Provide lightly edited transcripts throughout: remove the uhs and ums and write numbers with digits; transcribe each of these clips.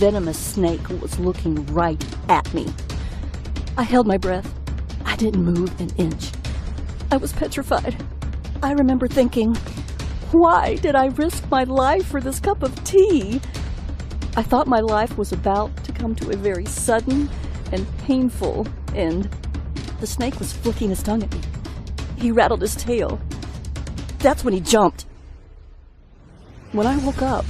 venomous snake was looking right at me. I held my breath. I didn't move an inch. I was petrified. I remember thinking, why did I risk my life for this cup of tea? I thought my life was about to come to a very sudden and painful end. The snake was flicking his tongue at me. He rattled his tail. That's when he jumped. When I woke up,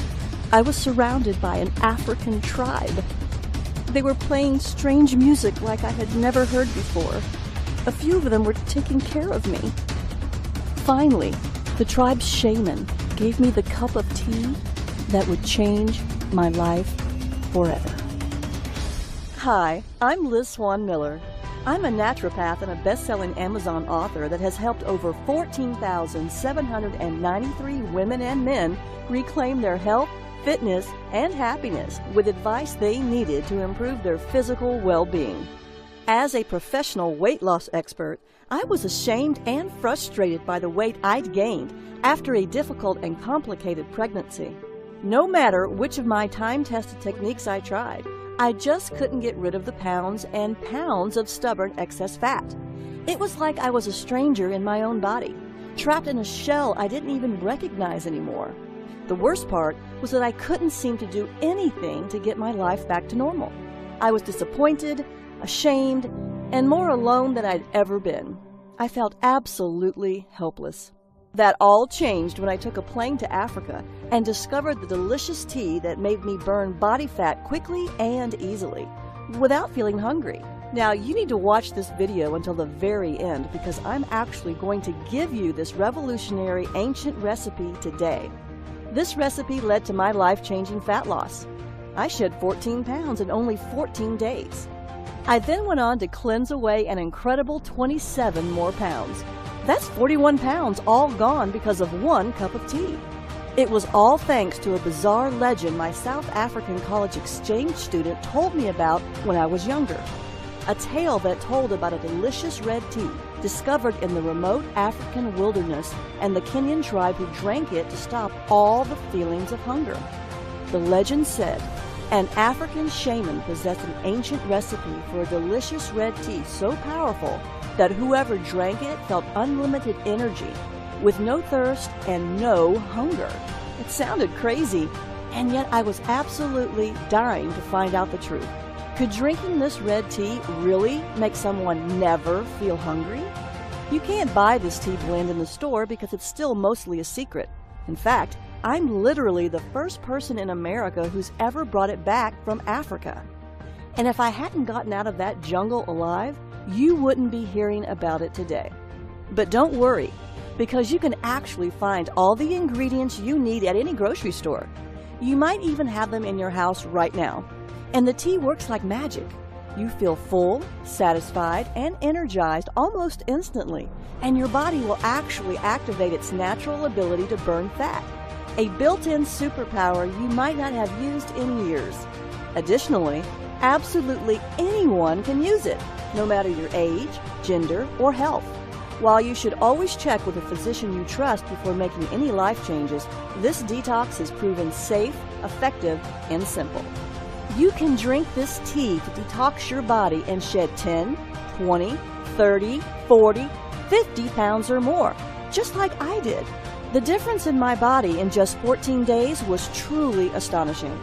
I was surrounded by an African tribe. They were playing strange music like I had never heard before. A few of them were taking care of me. Finally, the tribe's shaman gave me the cup of tea that would change my life forever. Hi, I'm Liz Swann Miller. I'm a naturopath and a best-selling Amazon author that has helped over 14,793 women and men reclaim their health, fitness, and happiness with advice they needed to improve their physical well-being. As a professional weight loss expert, I was ashamed and frustrated by the weight I'd gained after a difficult and complicated pregnancy. No matter which of my time-tested techniques I tried, I just couldn't get rid of the pounds and pounds of stubborn excess fat. It was like I was a stranger in my own body, trapped in a shell I didn't even recognize anymore. The worst part was that I couldn't seem to do anything to get my life back to normal. I was disappointed, ashamed, and more alone than I'd ever been. I felt absolutely helpless. That all changed when I took a plane to Africa and discovered the delicious tea that made me burn body fat quickly and easily, without feeling hungry. Now, you need to watch this video until the very end because I'm actually going to give you this revolutionary ancient recipe today. This recipe led to my life-changing fat loss. I shed 14 pounds in only 14 days. I then went on to cleanse away an incredible 27 more pounds. That's 41 pounds all gone because of one cup of tea. It was all thanks to a bizarre legend my South African college exchange student told me about when I was younger. A tale that told about a delicious red tea discovered in the remote African wilderness and the Kenyan tribe who drank it to stop all the feelings of hunger. The legend said an African shaman possessed an ancient recipe for a delicious red tea so powerful that whoever drank it felt unlimited energy, with no thirst and no hunger. It sounded crazy, and yet I was absolutely dying to find out the truth. Could drinking this red tea really make someone never feel hungry? You can't buy this tea blend in the store because it's still mostly a secret. In fact, I'm literally the first person in America who's ever brought it back from Africa. And if I hadn't gotten out of that jungle alive, you wouldn't be hearing about it today. But don't worry, because you can actually find all the ingredients you need at any grocery store. You might even have them in your house right now. And the tea works like magic. You feel full, satisfied, and energized almost instantly, and your body will actually activate its natural ability to burn fat, a built-in superpower you might not have used in years. Additionally, absolutely anyone can use it, no matter your age, gender, or health. While you should always check with a physician you trust before making any life changes, this detox is proven safe, effective, and simple. You can drink this tea to detox your body and shed 10, 20, 30, 40, 50 pounds or more, just like I did. The difference in my body in just 14 days was truly astonishing.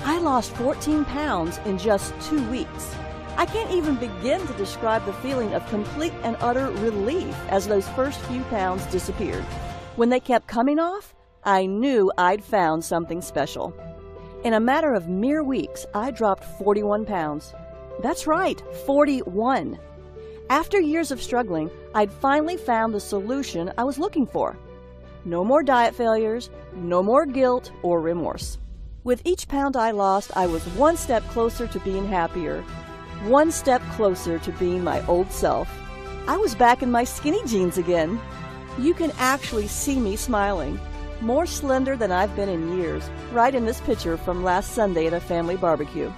I lost 14 pounds in just 2 weeks. I can't even begin to describe the feeling of complete and utter relief as those first few pounds disappeared. When they kept coming off, I knew I'd found something special. In a matter of mere weeks, I dropped 41 pounds. That's right, 41. After years of struggling, I'd finally found the solution I was looking for. No more diet failures, no more guilt or remorse. With each pound I lost, I was one step closer to being happier, one step closer to being my old self. I was back in my skinny jeans again. You can actually see me smiling, more slender than I've been in years, right in this picture from last Sunday at a family barbecue.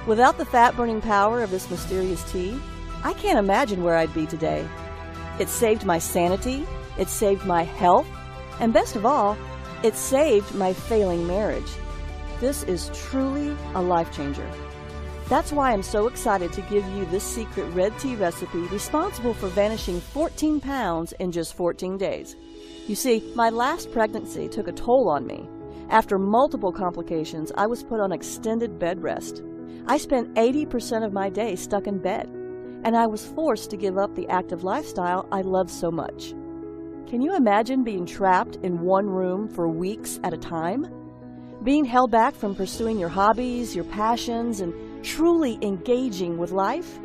Without the fat-burning power of this mysterious tea, I can't imagine where I'd be today. It saved my sanity, it saved my health, and best of all, it saved my failing marriage. This is truly a life changer. That's why I'm so excited to give you this secret red tea recipe responsible for vanishing 14 pounds in just 14 days. You see, my last pregnancy took a toll on me. After multiple complications, I was put on extended bed rest. I spent 80% of my day stuck in bed, and I was forced to give up the active lifestyle I loved so much. Can you imagine being trapped in one room for weeks at a time? Being held back from pursuing your hobbies, your passions, and truly engaging with life?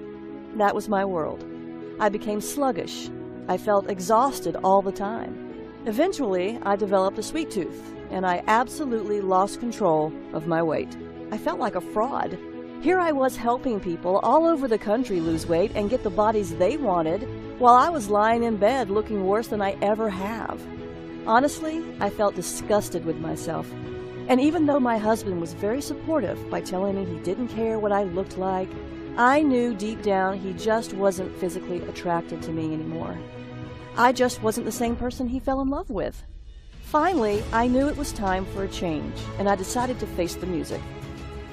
That was my world. I became sluggish. I felt exhausted all the time. Eventually, I developed a sweet tooth, and I absolutely lost control of my weight. I felt like a fraud. Here I was helping people all over the country lose weight and get the bodies they wanted, while I was lying in bed looking worse than I ever have. Honestly, I felt disgusted with myself. And even though my husband was very supportive by telling me he didn't care what I looked like, I knew deep down he just wasn't physically attracted to me anymore. I just wasn't the same person he fell in love with. Finally, I knew it was time for a change, and I decided to face the music.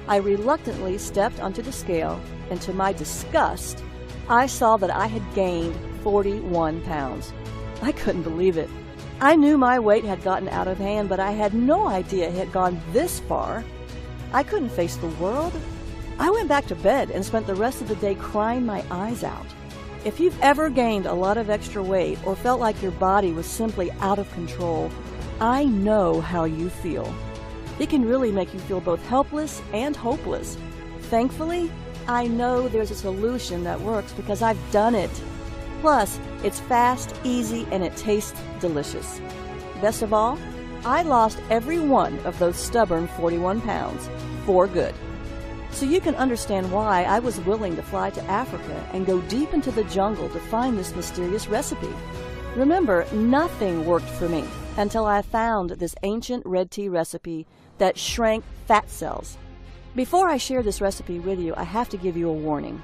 I reluctantly stepped onto the scale, and to my disgust, I saw that I had gained 41 pounds. I couldn't believe it. I knew my weight had gotten out of hand, but I had no idea it had gone this far. I couldn't face the world. I went back to bed and spent the rest of the day crying my eyes out. If you've ever gained a lot of extra weight or felt like your body was simply out of control, I know how you feel. It can really make you feel both helpless and hopeless. Thankfully, I know there's a solution that works because I've done it. Plus, it's fast, easy, and it tastes delicious. Best of all, I lost every one of those stubborn 41 pounds for good. So you can understand why I was willing to fly to Africa and go deep into the jungle to find this mysterious recipe. Remember, nothing worked for me until I found this ancient red tea recipe that shrank fat cells. Before I share this recipe with you, I have to give you a warning.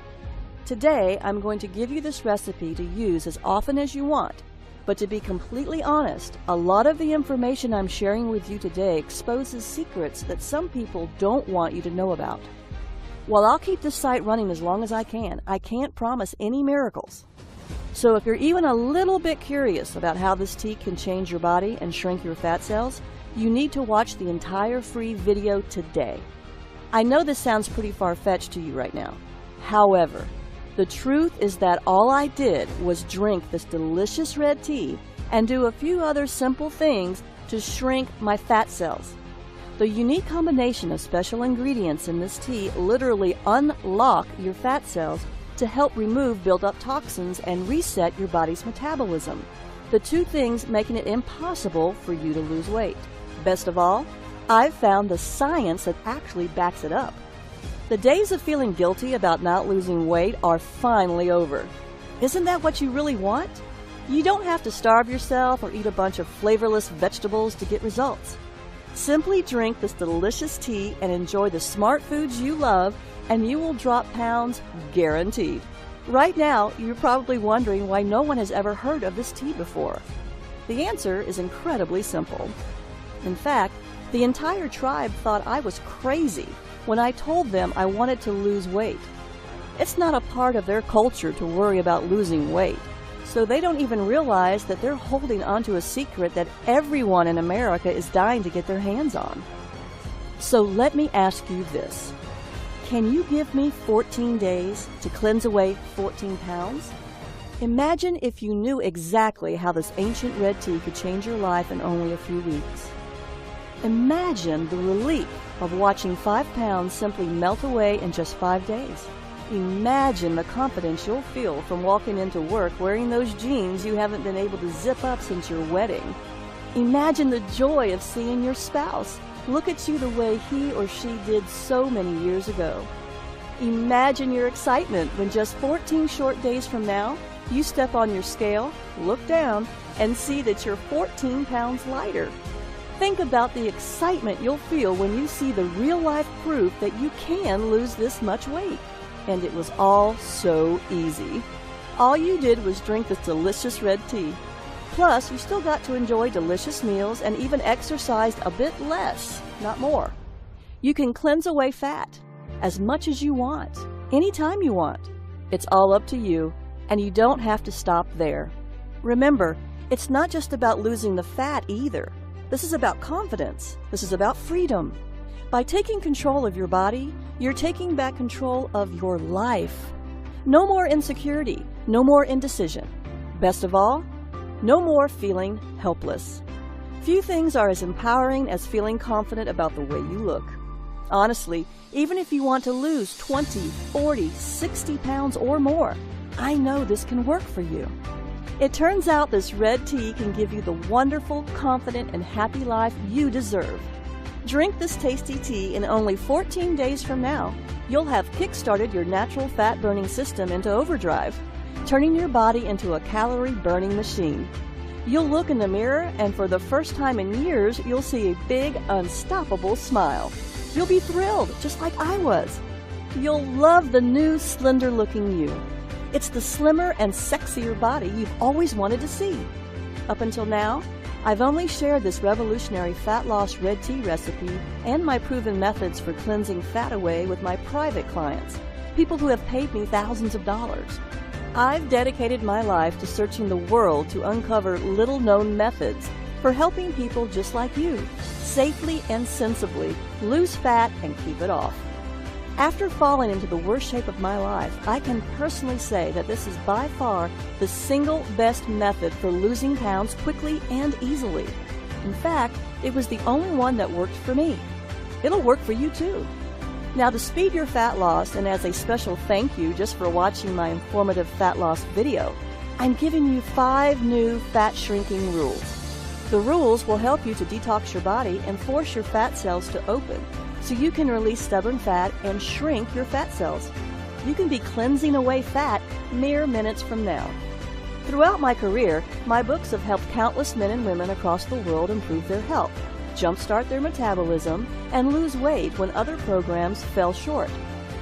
Today, I'm going to give you this recipe to use as often as you want, but to be completely honest, a lot of the information I'm sharing with you today exposes secrets that some people don't want you to know about. While I'll keep this site running as long as I can't promise any miracles. So if you're even a little bit curious about how this tea can change your body and shrink your fat cells, you need to watch the entire free video today. I know this sounds pretty far-fetched to you right now. However, the truth is that all I did was drink this delicious red tea and do a few other simple things to shrink my fat cells. The unique combination of special ingredients in this tea literally unlock your fat cells to help remove built-up toxins and reset your body's metabolism, the two things making it impossible for you to lose weight. Best of all, I've found the science that actually backs it up. The days of feeling guilty about not losing weight are finally over. Isn't that what you really want? You don't have to starve yourself or eat a bunch of flavorless vegetables to get results. Simply drink this delicious tea and enjoy the smart foods you love, and you will drop pounds guaranteed. Right now, you're probably wondering why no one has ever heard of this tea before. The answer is incredibly simple. In fact, the entire tribe thought I was crazy when I told them I wanted to lose weight. It's not a part of their culture to worry about losing weight, so they don't even realize that they're holding onto a secret that everyone in America is dying to get their hands on. So let me ask you this. Can you give me 14 days to cleanse away 14 pounds? Imagine if you knew exactly how this ancient red tea could change your life in only a few weeks. Imagine the relief of watching 5 pounds simply melt away in just 5 days. Imagine the confidence you'll feel from walking into work wearing those jeans you haven't been able to zip up since your wedding. Imagine the joy of seeing your spouse look at you the way he or she did so many years ago. Imagine your excitement when just 14 short days from now, you step on your scale, look down, and see that you're 14 pounds lighter. Think about the excitement you'll feel when you see the real-life proof that you can lose this much weight. And it was all so easy. All you did was drink this delicious red tea. Plus, you still got to enjoy delicious meals and even exercised a bit less, not more. You can cleanse away fat as much as you want, anytime you want. It's all up to you, and you don't have to stop there. Remember, it's not just about losing the fat either. This is about confidence. This is about freedom. By taking control of your body, you're taking back control of your life. No more insecurity, no more indecision. Best of all, no more feeling helpless. Few things are as empowering as feeling confident about the way you look. Honestly, even if you want to lose 20, 40, 60 pounds or more, I know this can work for you. It turns out this red tea can give you the wonderful, confident, and happy life you deserve. Drink this tasty tea and only 14 days from now, you'll have kick-started your natural fat-burning system into overdrive, turning your body into a calorie-burning machine. You'll look in the mirror, and for the first time in years, you'll see a big, unstoppable smile. You'll be thrilled, just like I was. You'll love the new, slender-looking you. It's the slimmer and sexier body you've always wanted to see. Up until now, I've only shared this revolutionary fat loss red tea recipe and my proven methods for cleansing fat away with my private clients, people who have paid me thousands of dollars. I've dedicated my life to searching the world to uncover little-known methods for helping people just like you safely and sensibly lose fat and keep it off. After falling into the worst shape of my life, I can personally say that this is by far the single best method for losing pounds quickly and easily. In fact, it was the only one that worked for me. It'll work for you too. Now, to speed your fat loss, and as a special thank you just for watching my informative fat loss video, I'm giving you 5 new fat shrinking rules. The rules will help you to detox your body and force your fat cells to open, so you can release stubborn fat and shrink your fat cells. You can be cleansing away fat mere minutes from now. Throughout my career, my books have helped countless men and women across the world improve their health, jumpstart their metabolism, and lose weight when other programs fell short.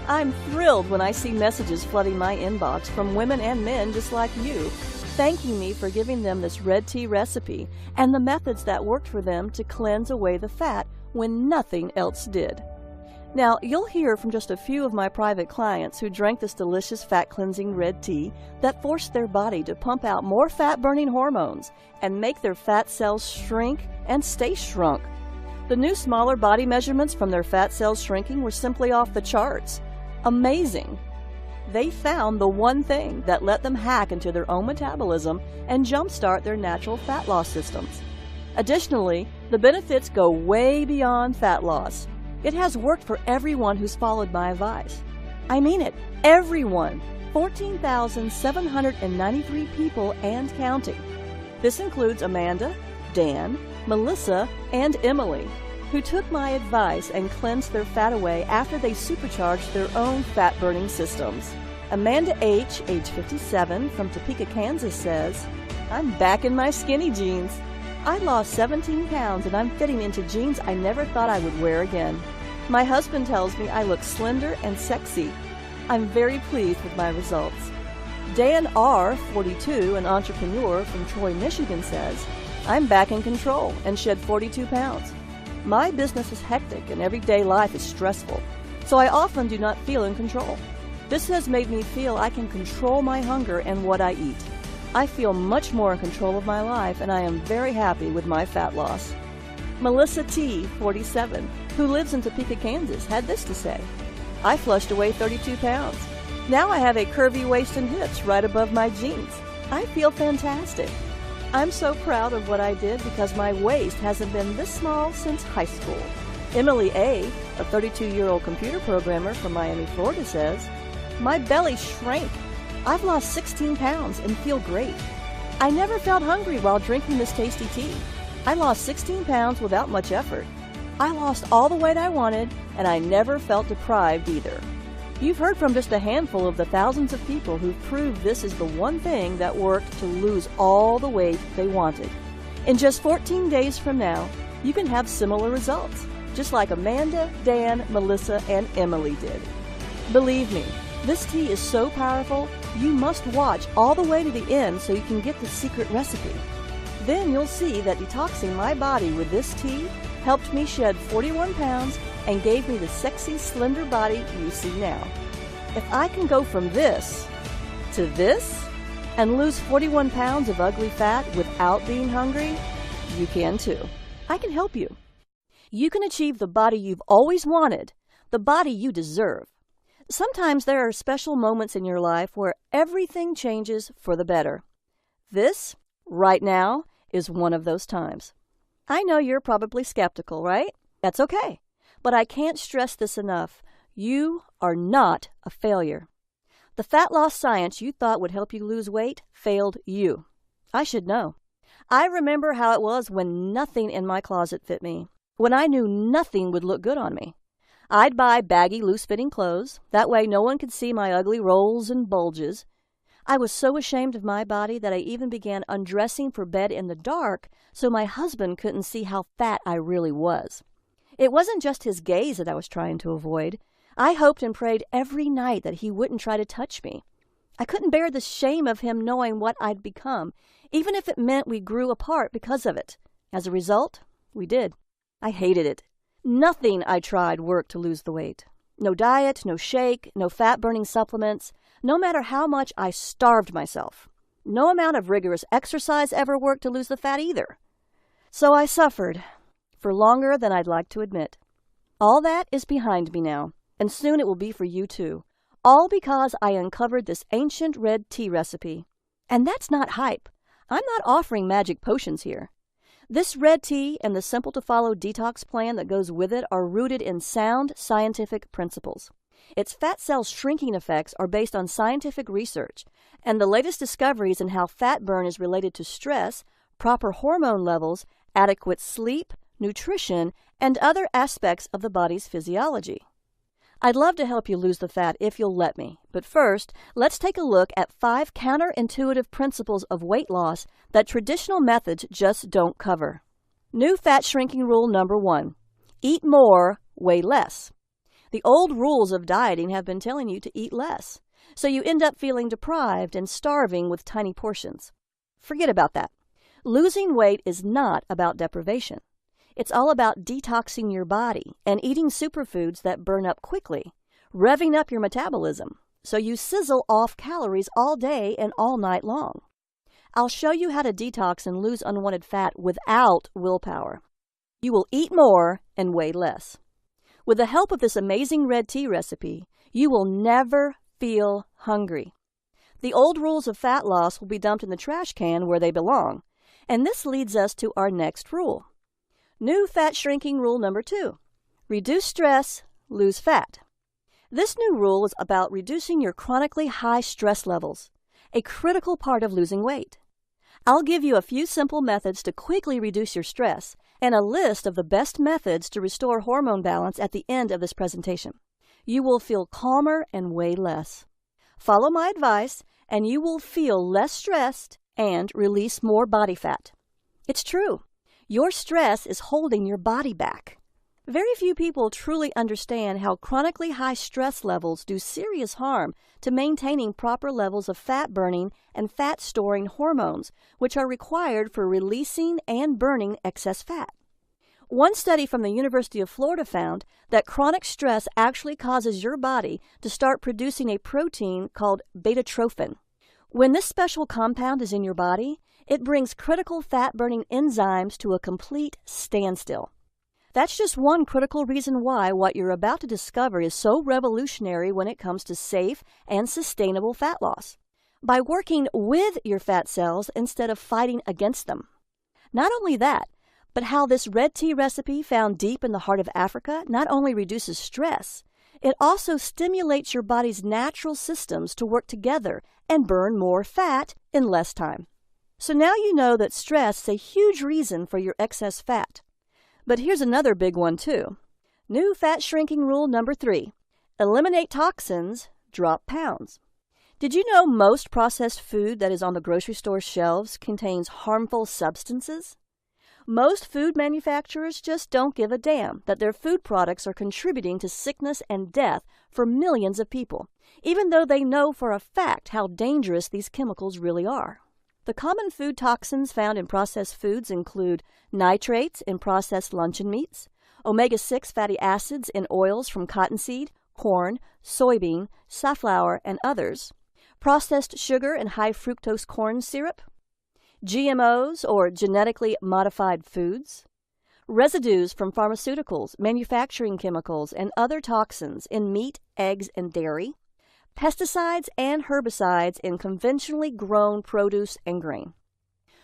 I'm thrilled when I see messages flooding my inbox from women and men just like you, thanking me for giving them this red tea recipe and the methods that worked for them to cleanse away the fat when nothing else did. Now, you'll hear from just a few of my private clients who drank this delicious fat-cleansing red tea that forced their body to pump out more fat-burning hormones and make their fat cells shrink and stay shrunk. The new smaller body measurements from their fat cells shrinking were simply off the charts. Amazing! They found the one thing that let them hack into their own metabolism and jumpstart their natural fat loss systems. Additionally, the benefits go way beyond fat loss. It has worked for everyone who's followed my advice. I mean it, everyone. 14,793 people and counting. This includes Amanda, Dan, Melissa, and Emily, who took my advice and cleansed their fat away after they supercharged their own fat-burning systems. Amanda H., age 57, from Topeka, Kansas, says, "I'm back in my skinny jeans. I lost 17 pounds and I'm fitting into jeans I never thought I would wear again. My husband tells me I look slender and sexy. I'm very pleased with my results." Dan R., 42, an entrepreneur from Troy, Michigan, says, "I'm back in control and shed 42 pounds. My business is hectic and everyday life is stressful, so I often do not feel in control. This has made me feel I can control my hunger and what I eat. I feel much more in control of my life, and I am very happy with my fat loss." Melissa T., 47, who lives in Topeka, Kansas, had this to say, "I flushed away 32 pounds. Now I have a curvy waist and hips right above my jeans. I feel fantastic. I'm so proud of what I did because my waist hasn't been this small since high school." Emily A., a 32-year-old computer programmer from Miami, Florida, says, "My belly shrank. I've lost 16 pounds and feel great. I never felt hungry while drinking this tasty tea. I lost 16 pounds without much effort. I lost all the weight I wanted, and I never felt deprived either." You've heard from just a handful of the thousands of people who've proved this is the one thing that worked to lose all the weight they wanted. In just 14 days from now, you can have similar results, just like Amanda, Dan, Melissa, and Emily did. Believe me, this tea is so powerful, you must watch all the way to the end so you can get the secret recipe. Then you'll see that detoxing my body with this tea helped me shed 41 pounds, and gave me the sexy, slender body you see now. If I can go from this to this and lose 41 pounds of ugly fat without being hungry, you can too. I can help you. You can achieve the body you've always wanted, the body you deserve. Sometimes there are special moments in your life where everything changes for the better. This, right now, is one of those times. I know you're probably skeptical, right? That's okay. But I can't stress this enough. You are not a failure. The fat loss science you thought would help you lose weight failed you. I should know. I remember how it was when nothing in my closet fit me, when I knew nothing would look good on me. I'd buy baggy, loose-fitting clothes. That way no one could see my ugly rolls and bulges. I was so ashamed of my body that I even began undressing for bed in the dark so my husband couldn't see how fat I really was. It wasn't just his gaze that I was trying to avoid. I hoped and prayed every night that he wouldn't try to touch me. I couldn't bear the shame of him knowing what I'd become, even if it meant we grew apart because of it. As a result, we did. I hated it. Nothing I tried worked to lose the weight. No diet, no shake, no fat-burning supplements, no matter how much I starved myself. No amount of rigorous exercise ever worked to lose the fat either. So I suffered, for longer than I'd like to admit. All that is behind me now, and soon it will be for you too. All because I uncovered this ancient red tea recipe. And that's not hype. I'm not offering magic potions here. This red tea and the simple-to-follow detox plan that goes with it are rooted in sound scientific principles. Its fat cell shrinking effects are based on scientific research, and the latest discoveries in how fat burn is related to stress, proper hormone levels, adequate sleep, nutrition, and other aspects of the body's physiology. I'd love to help you lose the fat if you'll let me, but first, let's take a look at 5 counterintuitive principles of weight loss that traditional methods just don't cover. New fat shrinking rule number 1. Eat more, weigh less. The old rules of dieting have been telling you to eat less, so you end up feeling deprived and starving with tiny portions. Forget about that. Losing weight is not about deprivation. It's all about detoxing your body and eating superfoods that burn up quickly, revving up your metabolism, so you sizzle off calories all day and all night long. I'll show you how to detox and lose unwanted fat without willpower. You will eat more and weigh less. With the help of this amazing red tea recipe, you will never feel hungry. The old rules of fat loss will be dumped in the trash can where they belong, and this leads us to our next rule. New fat shrinking rule number 2. Reduce stress, lose fat. This new rule is about reducing your chronically high stress levels, a critical part of losing weight. I'll give you a few simple methods to quickly reduce your stress and a list of the best methods to restore hormone balance at the end of this presentation. You will feel calmer and weigh less. Follow my advice and you will feel less stressed and release more body fat. It's true. Your stress is holding your body back. Very few people truly understand how chronically high stress levels do serious harm to maintaining proper levels of fat burning and fat storing hormones, which are required for releasing and burning excess fat. One study from the University of Florida found that chronic stress actually causes your body to start producing a protein called beta-trophin. When this special compound is in your body, it brings critical fat-burning enzymes to a complete standstill. That's just one critical reason why what you're about to discover is so revolutionary when it comes to safe and sustainable fat loss. By working with your fat cells instead of fighting against them. Not only that, but how this red tea recipe found deep in the heart of Africa not only reduces stress, it also stimulates your body's natural systems to work together and burn more fat in less time. So now you know that stress is a huge reason for your excess fat. But here's another big one too. New fat shrinking rule number 3. Eliminate toxins, drop pounds. Did you know most processed food that is on the grocery store shelves contains harmful substances? Most food manufacturers just don't give a damn that their food products are contributing to sickness and death for millions of people, even though they know for a fact how dangerous these chemicals really are. The common food toxins found in processed foods include nitrates in processed luncheon meats, omega-6 fatty acids in oils from cottonseed, corn, soybean, safflower, and others, processed sugar and high fructose corn syrup, GMOs or genetically modified foods, residues from pharmaceuticals, manufacturing chemicals, and other toxins in meat, eggs, and dairy, pesticides and herbicides in conventionally grown produce and grain.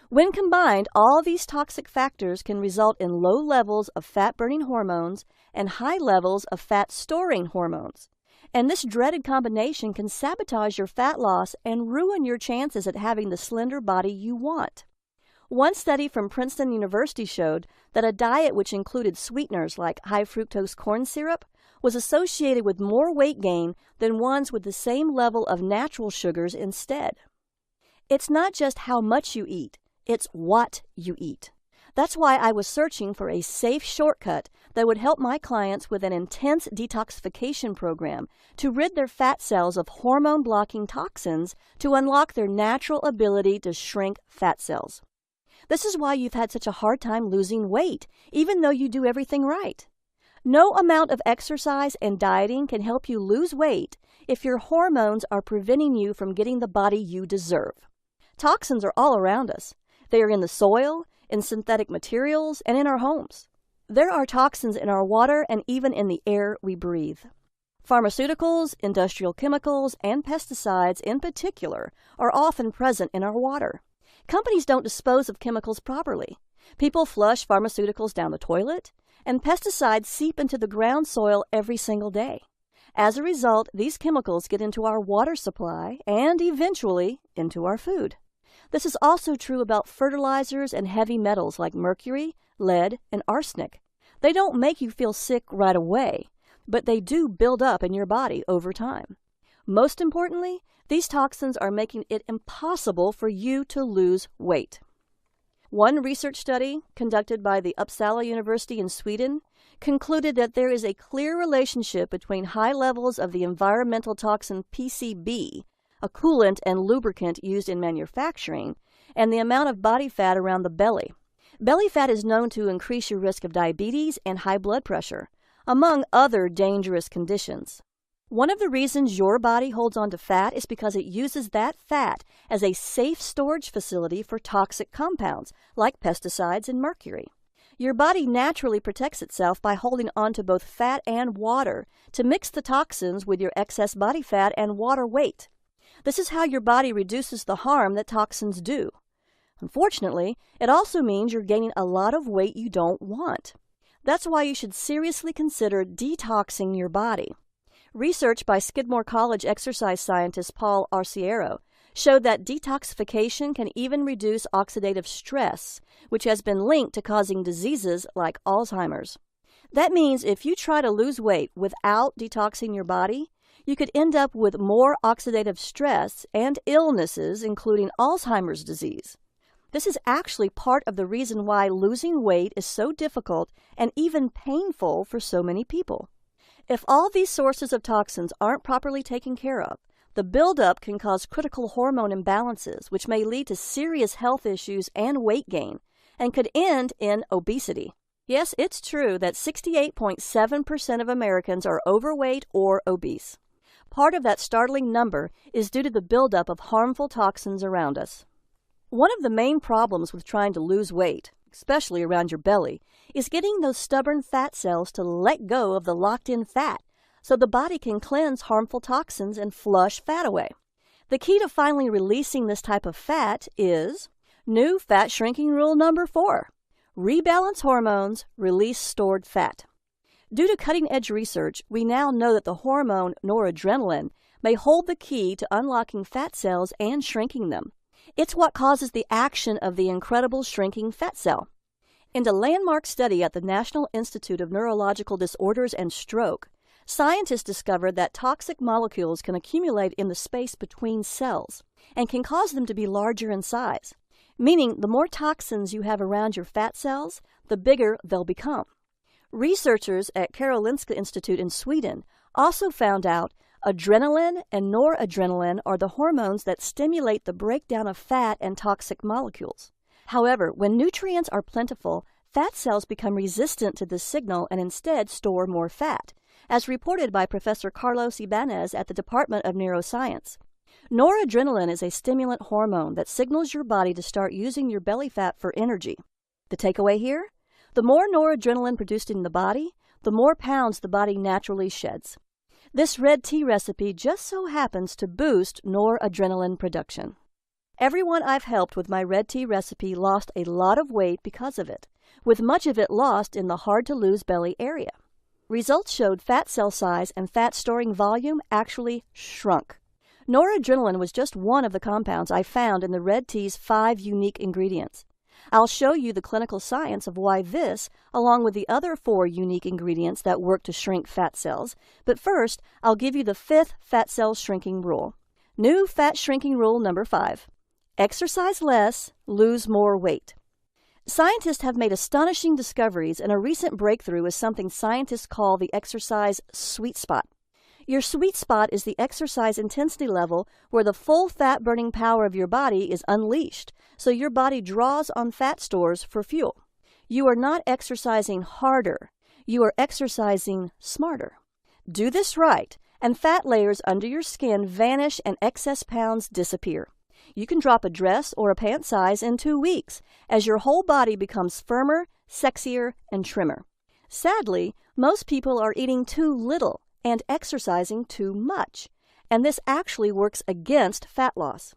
When combined, all these toxic factors can result in low levels of fat-burning hormones and high levels of fat-storing hormones. And this dreaded combination can sabotage your fat loss and ruin your chances at having the slender body you want. One study from Princeton University showed that a diet which included sweeteners like high fructose corn syrup was associated with more weight gain than ones with the same level of natural sugars instead. It's not just how much you eat, it's what you eat. That's why I was searching for a safe shortcut that would help my clients with an intense detoxification program to rid their fat cells of hormone-blocking toxins to unlock their natural ability to shrink fat cells. This is why you've had such a hard time losing weight, even though you do everything right. No amount of exercise and dieting can help you lose weight if your hormones are preventing you from getting the body you deserve. Toxins are all around us. They are in the soil, in synthetic materials, and in our homes. There are toxins in our water and even in the air we breathe. Pharmaceuticals, industrial chemicals, and pesticides in particular are often present in our water. Companies don't dispose of chemicals properly. People flush pharmaceuticals down the toilet, and pesticides seep into the ground soil every single day. As a result, these chemicals get into our water supply and eventually into our food. This is also true about fertilizers and heavy metals like mercury, lead, and arsenic. They don't make you feel sick right away, but they do build up in your body over time. Most importantly, these toxins are making it impossible for you to lose weight. One research study conducted by the Uppsala University in Sweden concluded that there is a clear relationship between high levels of the environmental toxin PCB, a coolant and lubricant used in manufacturing, and the amount of body fat around the belly. Belly fat is known to increase your risk of diabetes and high blood pressure, among other dangerous conditions. One of the reasons your body holds on to fat is because it uses that fat as a safe storage facility for toxic compounds like pesticides and mercury. Your body naturally protects itself by holding on to both fat and water to mix the toxins with your excess body fat and water weight. This is how your body reduces the harm that toxins do. Unfortunately, it also means you're gaining a lot of weight you don't want. That's why you should seriously consider detoxing your body. Research by Skidmore College exercise scientist Paul Arciero showed that detoxification can even reduce oxidative stress, which has been linked to causing diseases like Alzheimer's. That means if you try to lose weight without detoxing your body, you could end up with more oxidative stress and illnesses, including Alzheimer's disease. This is actually part of the reason why losing weight is so difficult and even painful for so many people. If all these sources of toxins aren't properly taken care of, the buildup can cause critical hormone imbalances, which may lead to serious health issues and weight gain, and could end in obesity. Yes, it's true that 68.7% of Americans are overweight or obese. Part of that startling number is due to the buildup of harmful toxins around us. One of the main problems with trying to lose weight, especially around your belly, is getting those stubborn fat cells to let go of the locked-in fat so the body can cleanse harmful toxins and flush fat away. The key to finally releasing this type of fat is new fat shrinking rule number 4. Rebalance hormones, release stored fat. Due to cutting-edge research, we now know that the hormone noradrenaline may hold the key to unlocking fat cells and shrinking them. It's what causes the action of the incredible shrinking fat cell. In a landmark study at the National Institute of Neurological Disorders and Stroke, scientists discovered that toxic molecules can accumulate in the space between cells and can cause them to be larger in size, meaning the more toxins you have around your fat cells, the bigger they'll become. Researchers at Karolinska Institute in Sweden also found out Adrenaline and noradrenaline are the hormones that stimulate the breakdown of fat and toxic molecules. However, when nutrients are plentiful, fat cells become resistant to this signal and instead store more fat, as reported by Professor Carlos Ibanez at the Department of Neuroscience. Noradrenaline is a stimulant hormone that signals your body to start using your belly fat for energy. The takeaway here? The more noradrenaline produced in the body, the more pounds the body naturally sheds. This red tea recipe just so happens to boost noradrenaline production. Everyone I've helped with my red tea recipe lost a lot of weight because of it, with much of it lost in the hard-to-lose belly area. Results showed fat cell size and fat storing volume actually shrunk. Noradrenaline was just one of the compounds I found in the red tea's 5 unique ingredients. I'll show you the clinical science of why this, along with the other 4 unique ingredients that work to shrink fat cells, but first, I'll give you the 5th fat cell shrinking rule. New fat shrinking rule number 5. Exercise less, lose more weight. Scientists have made astonishing discoveries, and a recent breakthrough is something scientists call the exercise sweet spot. Your sweet spot is the exercise intensity level where the full fat-burning power of your body is unleashed, so your body draws on fat stores for fuel. You are not exercising harder. You are exercising smarter. Do this right, and fat layers under your skin vanish and excess pounds disappear. You can drop a dress or a pant size in 2 weeks as your whole body becomes firmer, sexier, and trimmer. Sadly, most people are eating too little and exercising too much, and this actually works against fat loss.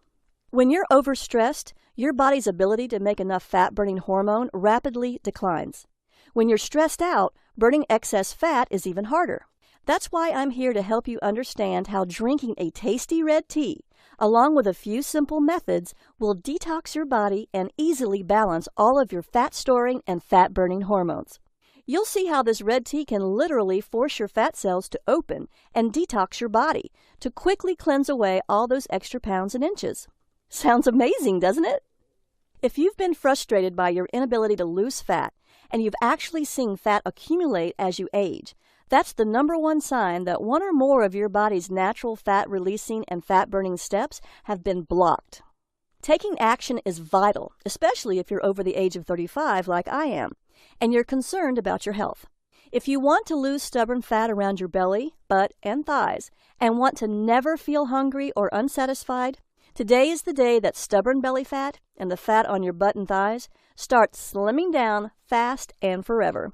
When you're overstressed, your body's ability to make enough fat-burning hormone rapidly declines. When you're stressed out, burning excess fat is even harder. That's why I'm here to help you understand how drinking a tasty red tea, along with a few simple methods, will detox your body and easily balance all of your fat-storing and fat-burning hormones. You'll see how this red tea can literally force your fat cells to open and detox your body to quickly cleanse away all those extra pounds and inches. Sounds amazing, doesn't it? If you've been frustrated by your inability to lose fat, and you've actually seen fat accumulate as you age, that's the #1 sign that one or more of your body's natural fat-releasing and fat-burning steps have been blocked. Taking action is vital, especially if you're over the age of 35 like I am, and you're concerned about your health. If you want to lose stubborn fat around your belly, butt, and thighs, and want to never feel hungry or unsatisfied, today is the day that stubborn belly fat and the fat on your butt and thighs start slimming down fast and forever.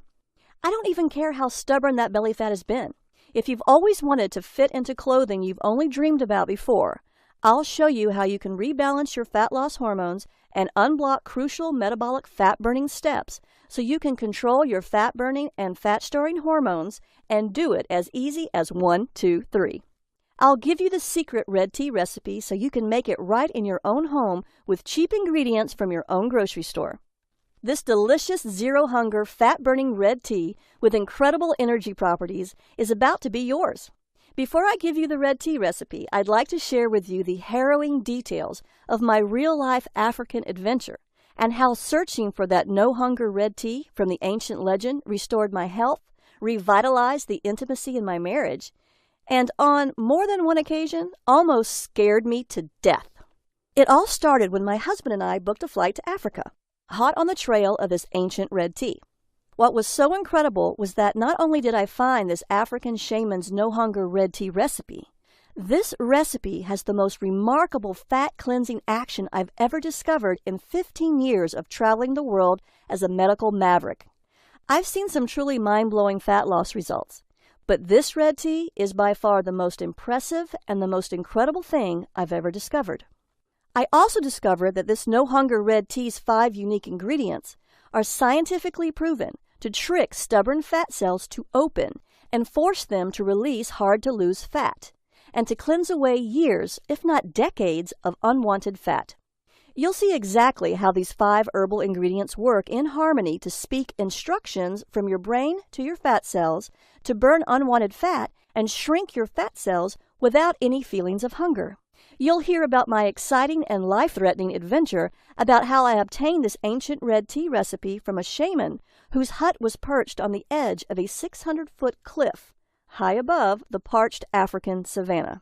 I don't even care how stubborn that belly fat has been. If you've always wanted to fit into clothing you've only dreamed about before, I'll show you how you can rebalance your fat loss hormones and unblock crucial metabolic fat-burning steps so you can control your fat-burning and fat-storing hormones and do it as easy as 1, 2, 3. I'll give you the secret red tea recipe so you can make it right in your own home with cheap ingredients from your own grocery store. This delicious zero-hunger, fat-burning red tea with incredible energy properties is about to be yours. Before I give you the red tea recipe, I'd like to share with you the harrowing details of my real-life African adventure and how searching for that no-hunger red tea from the ancient legend restored my health, revitalized the intimacy in my marriage, and on more than one occasion, almost scared me to death. It all started when my husband and I booked a flight to Africa, hot on the trail of this ancient red tea. What was so incredible was that not only did I find this African shaman's no-hunger red tea recipe, this recipe has the most remarkable fat-cleansing action I've ever discovered in 15 years of traveling the world as a medical maverick. I've seen some truly mind-blowing fat loss results, but this red tea is by far the most impressive and the most incredible thing I've ever discovered. I also discovered that this no-hunger red tea's 5 unique ingredients are scientifically proven to trick stubborn fat cells to open and force them to release hard-to-lose fat, and to cleanse away years, if not decades, of unwanted fat. You'll see exactly how these 5 herbal ingredients work in harmony to speak instructions from your brain to your fat cells to burn unwanted fat and shrink your fat cells without any feelings of hunger. You'll hear about my exciting and life-threatening adventure about how I obtained this ancient red tea recipe from a shaman whose hut was perched on the edge of a 600-foot cliff, high above the parched African savanna.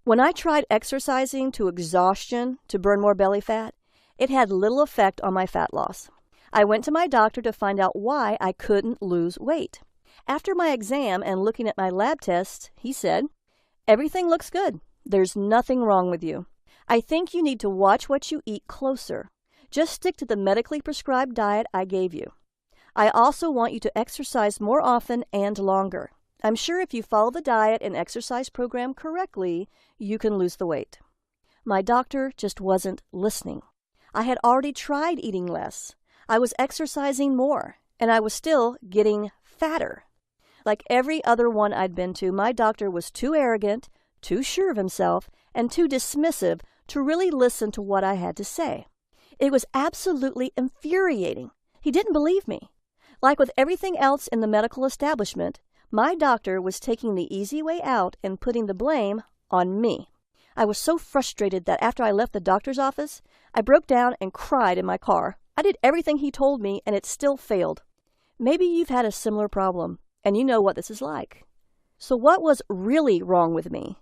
When I tried exercising to exhaustion to burn more belly fat, it had little effect on my fat loss. I went to my doctor to find out why I couldn't lose weight. After my exam and looking at my lab tests, he said, "Everything looks good. There's nothing wrong with you. I think you need to watch what you eat closer. Just stick to the medically prescribed diet I gave you. I also want you to exercise more often and longer. I'm sure if you follow the diet and exercise program correctly, you can lose the weight." My doctor just wasn't listening. I had already tried eating less. I was exercising more, and I was still getting fatter. Like every other one I'd been to, my doctor was too arrogant, too sure of himself, and too dismissive to really listen to what I had to say. It was absolutely infuriating. He didn't believe me. Like with everything else in the medical establishment, my doctor was taking the easy way out and putting the blame on me. I was so frustrated that after I left the doctor's office, I broke down and cried in my car. I did everything he told me, and it still failed. Maybe you've had a similar problem, and you know what this is like. So what was really wrong with me?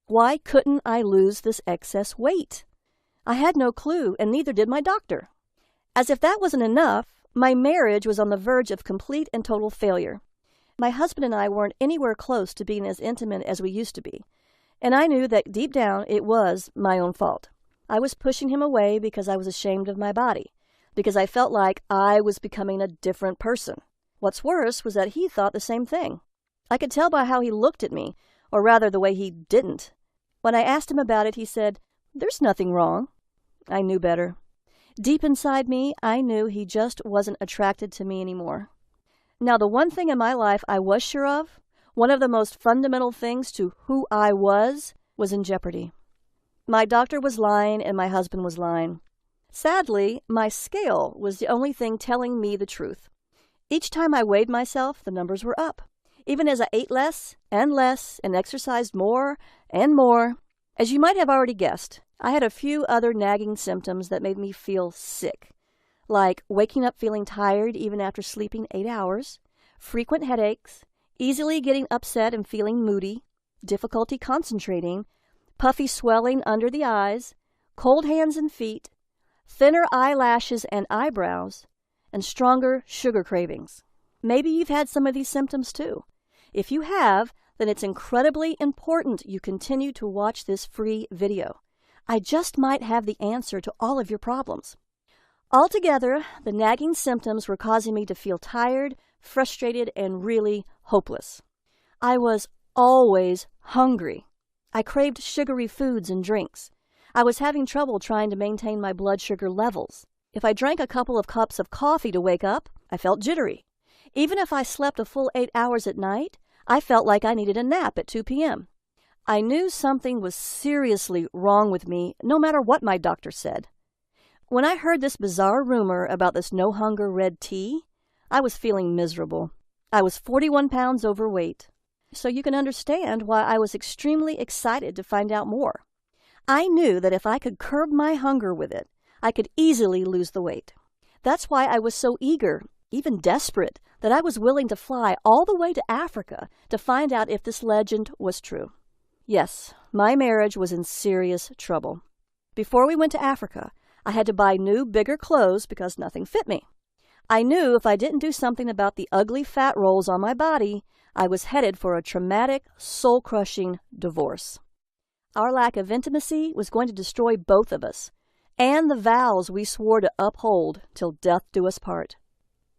Why couldn't I lose this excess weight? I had no clue, and neither did my doctor. As if that wasn't enough, my marriage was on the verge of complete and total failure. My husband and I weren't anywhere close to being as intimate as we used to be, and I knew that deep down it was my own fault. I was pushing him away because I was ashamed of my body, because I felt like I was becoming a different person. What's worse was that he thought the same thing. I could tell by how he looked at me, or rather the way he didn't. When I asked him about it, he said, "There's nothing wrong." I knew better. Deep inside me, I knew he just wasn't attracted to me anymore. Now, the one thing in my life I was sure of, one of the most fundamental things to who I was in jeopardy. My doctor was lying and my husband was lying. Sadly, my scale was the only thing telling me the truth. Each time I weighed myself, the numbers were up. Even as I ate less and exercised more and more. As you might have already guessed, I had a few other nagging symptoms that made me feel sick, like waking up feeling tired even after sleeping 8 hours, frequent headaches, easily getting upset and feeling moody, difficulty concentrating, puffy swelling under the eyes, cold hands and feet, thinner eyelashes and eyebrows, and stronger sugar cravings. Maybe you've had some of these symptoms too. If you have, then it's incredibly important you continue to watch this free video. I just might have the answer to all of your problems. Altogether, the nagging symptoms were causing me to feel tired, frustrated, and really hopeless. I was always hungry. I craved sugary foods and drinks. I was having trouble trying to maintain my blood sugar levels. If I drank a couple of cups of coffee to wake up, I felt jittery. Even if I slept a full 8 hours at night, I felt like I needed a nap at 2 p.m. I knew something was seriously wrong with me, no matter what my doctor said. When I heard this bizarre rumor about this no-hunger red tea, I was feeling miserable. I was 41 pounds overweight. So you can understand why I was extremely excited to find out more. I knew that if I could curb my hunger with it, I could easily lose the weight. That's why I was so eager, even desperate, that I was willing to fly all the way to Africa to find out if this legend was true. Yes, my marriage was in serious trouble. Before we went to Africa, I had to buy new, bigger clothes because nothing fit me. I knew if I didn't do something about the ugly fat rolls on my body, I was headed for a traumatic, soul-crushing divorce. Our lack of intimacy was going to destroy both of us, and the vows we swore to uphold till death do us part.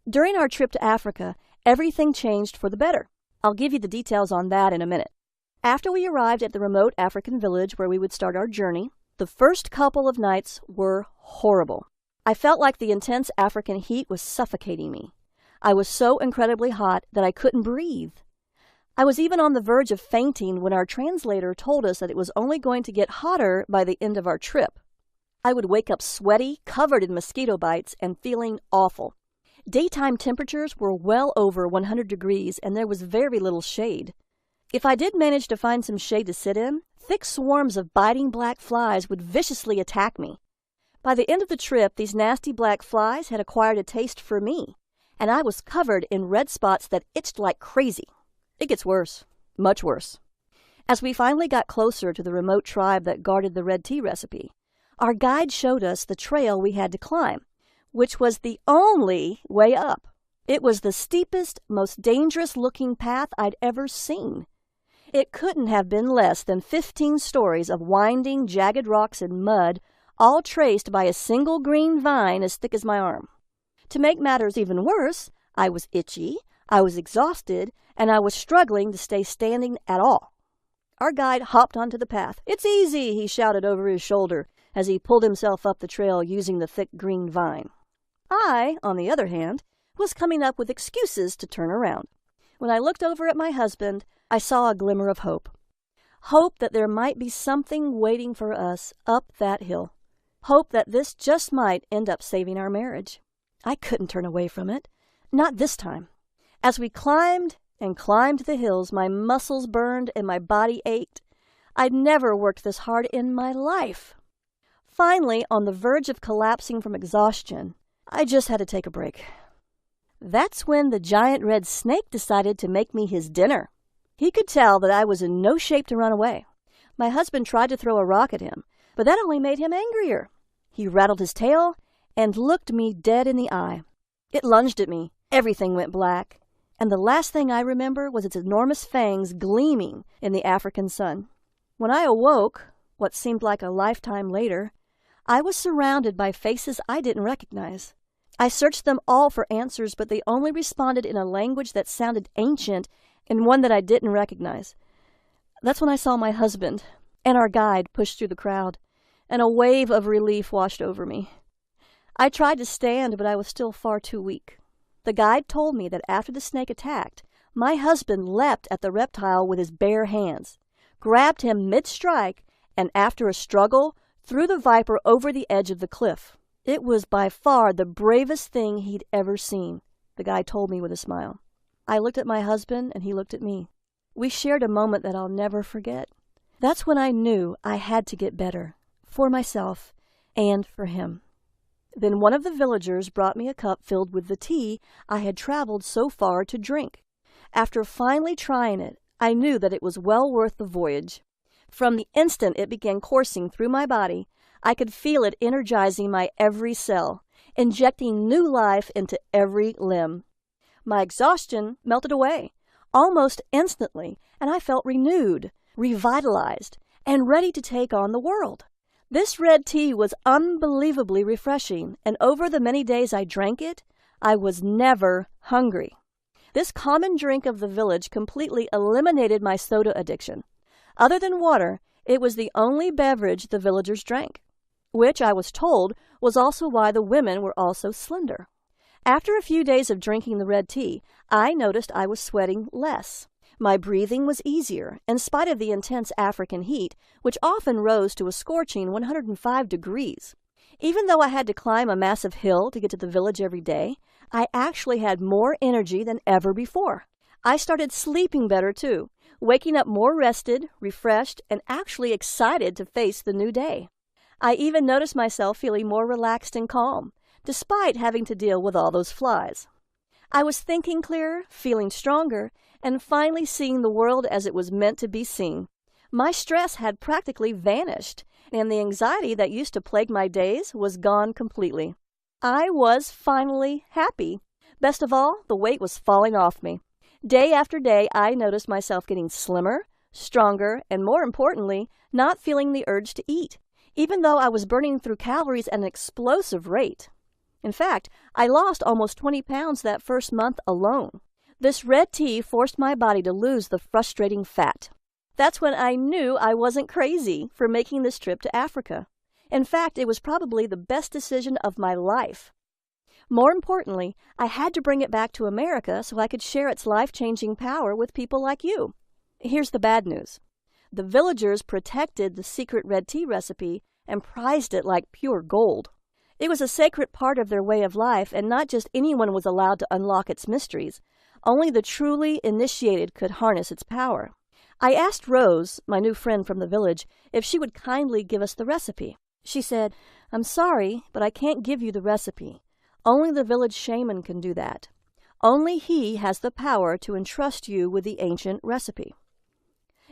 During our trip to Africa, everything changed for the better. I'll give you the details on that in a minute. After we arrived at the remote African village where we would start our journey, the first couple of nights were horrible. I felt like the intense African heat was suffocating me. I was so incredibly hot that I couldn't breathe. I was even on the verge of fainting when our translator told us that it was only going to get hotter by the end of our trip. I would wake up sweaty, covered in mosquito bites, and feeling awful. Daytime temperatures were well over 100 degrees, and there was very little shade. If I did manage to find some shade to sit in, thick swarms of biting black flies would viciously attack me. By the end of the trip, these nasty black flies had acquired a taste for me, and I was covered in red spots that itched like crazy. It gets worse. much worse. As we finally got closer to the remote tribe that guarded the red tea recipe, our guide showed us the trail we had to climb, which was the only way up. It was the steepest, most dangerous-looking path I'd ever seen. It couldn't have been less than 15 stories of winding, jagged rocks and mud, all traced by a single green vine as thick as my arm. To make matters even worse, I was itchy, I was exhausted, and I was struggling to stay standing at all. Our guide hopped onto the path. "It's easy," he shouted over his shoulder as he pulled himself up the trail using the thick green vine. I, on the other hand, was coming up with excuses to turn around. When I looked over at my husband, I saw a glimmer of hope. Hope that there might be something waiting for us up that hill. Hope that this just might end up saving our marriage. I couldn't turn away from it. Not this time. As we climbed and climbed the hills, my muscles burned and my body ached. I'd never worked this hard in my life. Finally, on the verge of collapsing from exhaustion, I just had to take a break. That's when the giant red snake decided to make me his dinner. He could tell that I was in no shape to run away. My husband tried to throw a rock at him, but that only made him angrier. He rattled his tail and looked me dead in the eye. It lunged at me. Everything went black, and the last thing I remember was its enormous fangs gleaming in the African sun. When I awoke, what seemed like a lifetime later, I was surrounded by faces I didn't recognize. I searched them all for answers, but they only responded in a language that sounded ancient and one that I didn't recognize. That's when I saw my husband and our guide push through the crowd, and a wave of relief washed over me. I tried to stand, but I was still far too weak. The guide told me that after the snake attacked, my husband leapt at the reptile with his bare hands, grabbed him mid-strike, and after a struggle, threw the viper over the edge of the cliff. It was by far the bravest thing he'd ever seen, the guy told me with a smile. I looked at my husband, and he looked at me. We shared a moment that I'll never forget. That's when I knew I had to get better, for myself and for him. Then one of the villagers brought me a cup filled with the tea I had traveled so far to drink. After finally trying it, I knew that it was well worth the voyage. From the instant it began coursing through my body, I could feel it energizing my every cell, injecting new life into every limb. My exhaustion melted away, almost instantly, and I felt renewed, revitalized, and ready to take on the world. This red tea was unbelievably refreshing, and over the many days I drank it, I was never hungry. This common drink of the village completely eliminated my soda addiction. Other than water, it was the only beverage the villagers drank, which I was told was also why the women were all so slender. After a few days of drinking the red tea, I noticed I was sweating less. My breathing was easier, in spite of the intense African heat, which often rose to a scorching 105 degrees. Even though I had to climb a massive hill to get to the village every day, I actually had more energy than ever before. I started sleeping better too, waking up more rested, refreshed, and actually excited to face the new day. I even noticed myself feeling more relaxed and calm, despite having to deal with all those flies. I was thinking clearer, feeling stronger, and finally seeing the world as it was meant to be seen. My stress had practically vanished, and the anxiety that used to plague my days was gone completely. I was finally happy. Best of all, the weight was falling off me. Day after day, I noticed myself getting slimmer, stronger, and more importantly, not feeling the urge to eat, even though I was burning through calories at an explosive rate. In fact, I lost almost 20 pounds that first month alone. This red tea forced my body to lose the frustrating fat. That's when I knew I wasn't crazy for making this trip to Africa. In fact, it was probably the best decision of my life. More importantly, I had to bring it back to America so I could share its life-changing power with people like you. Here's the bad news. The villagers protected the secret red tea recipe and prized it like pure gold. It was a sacred part of their way of life, and not just anyone was allowed to unlock its mysteries. Only the truly initiated could harness its power. I asked Rose, my new friend from the village, if she would kindly give us the recipe. She said, "I'm sorry, but I can't give you the recipe. Only the village shaman can do that. Only he has the power to entrust you with the ancient recipe."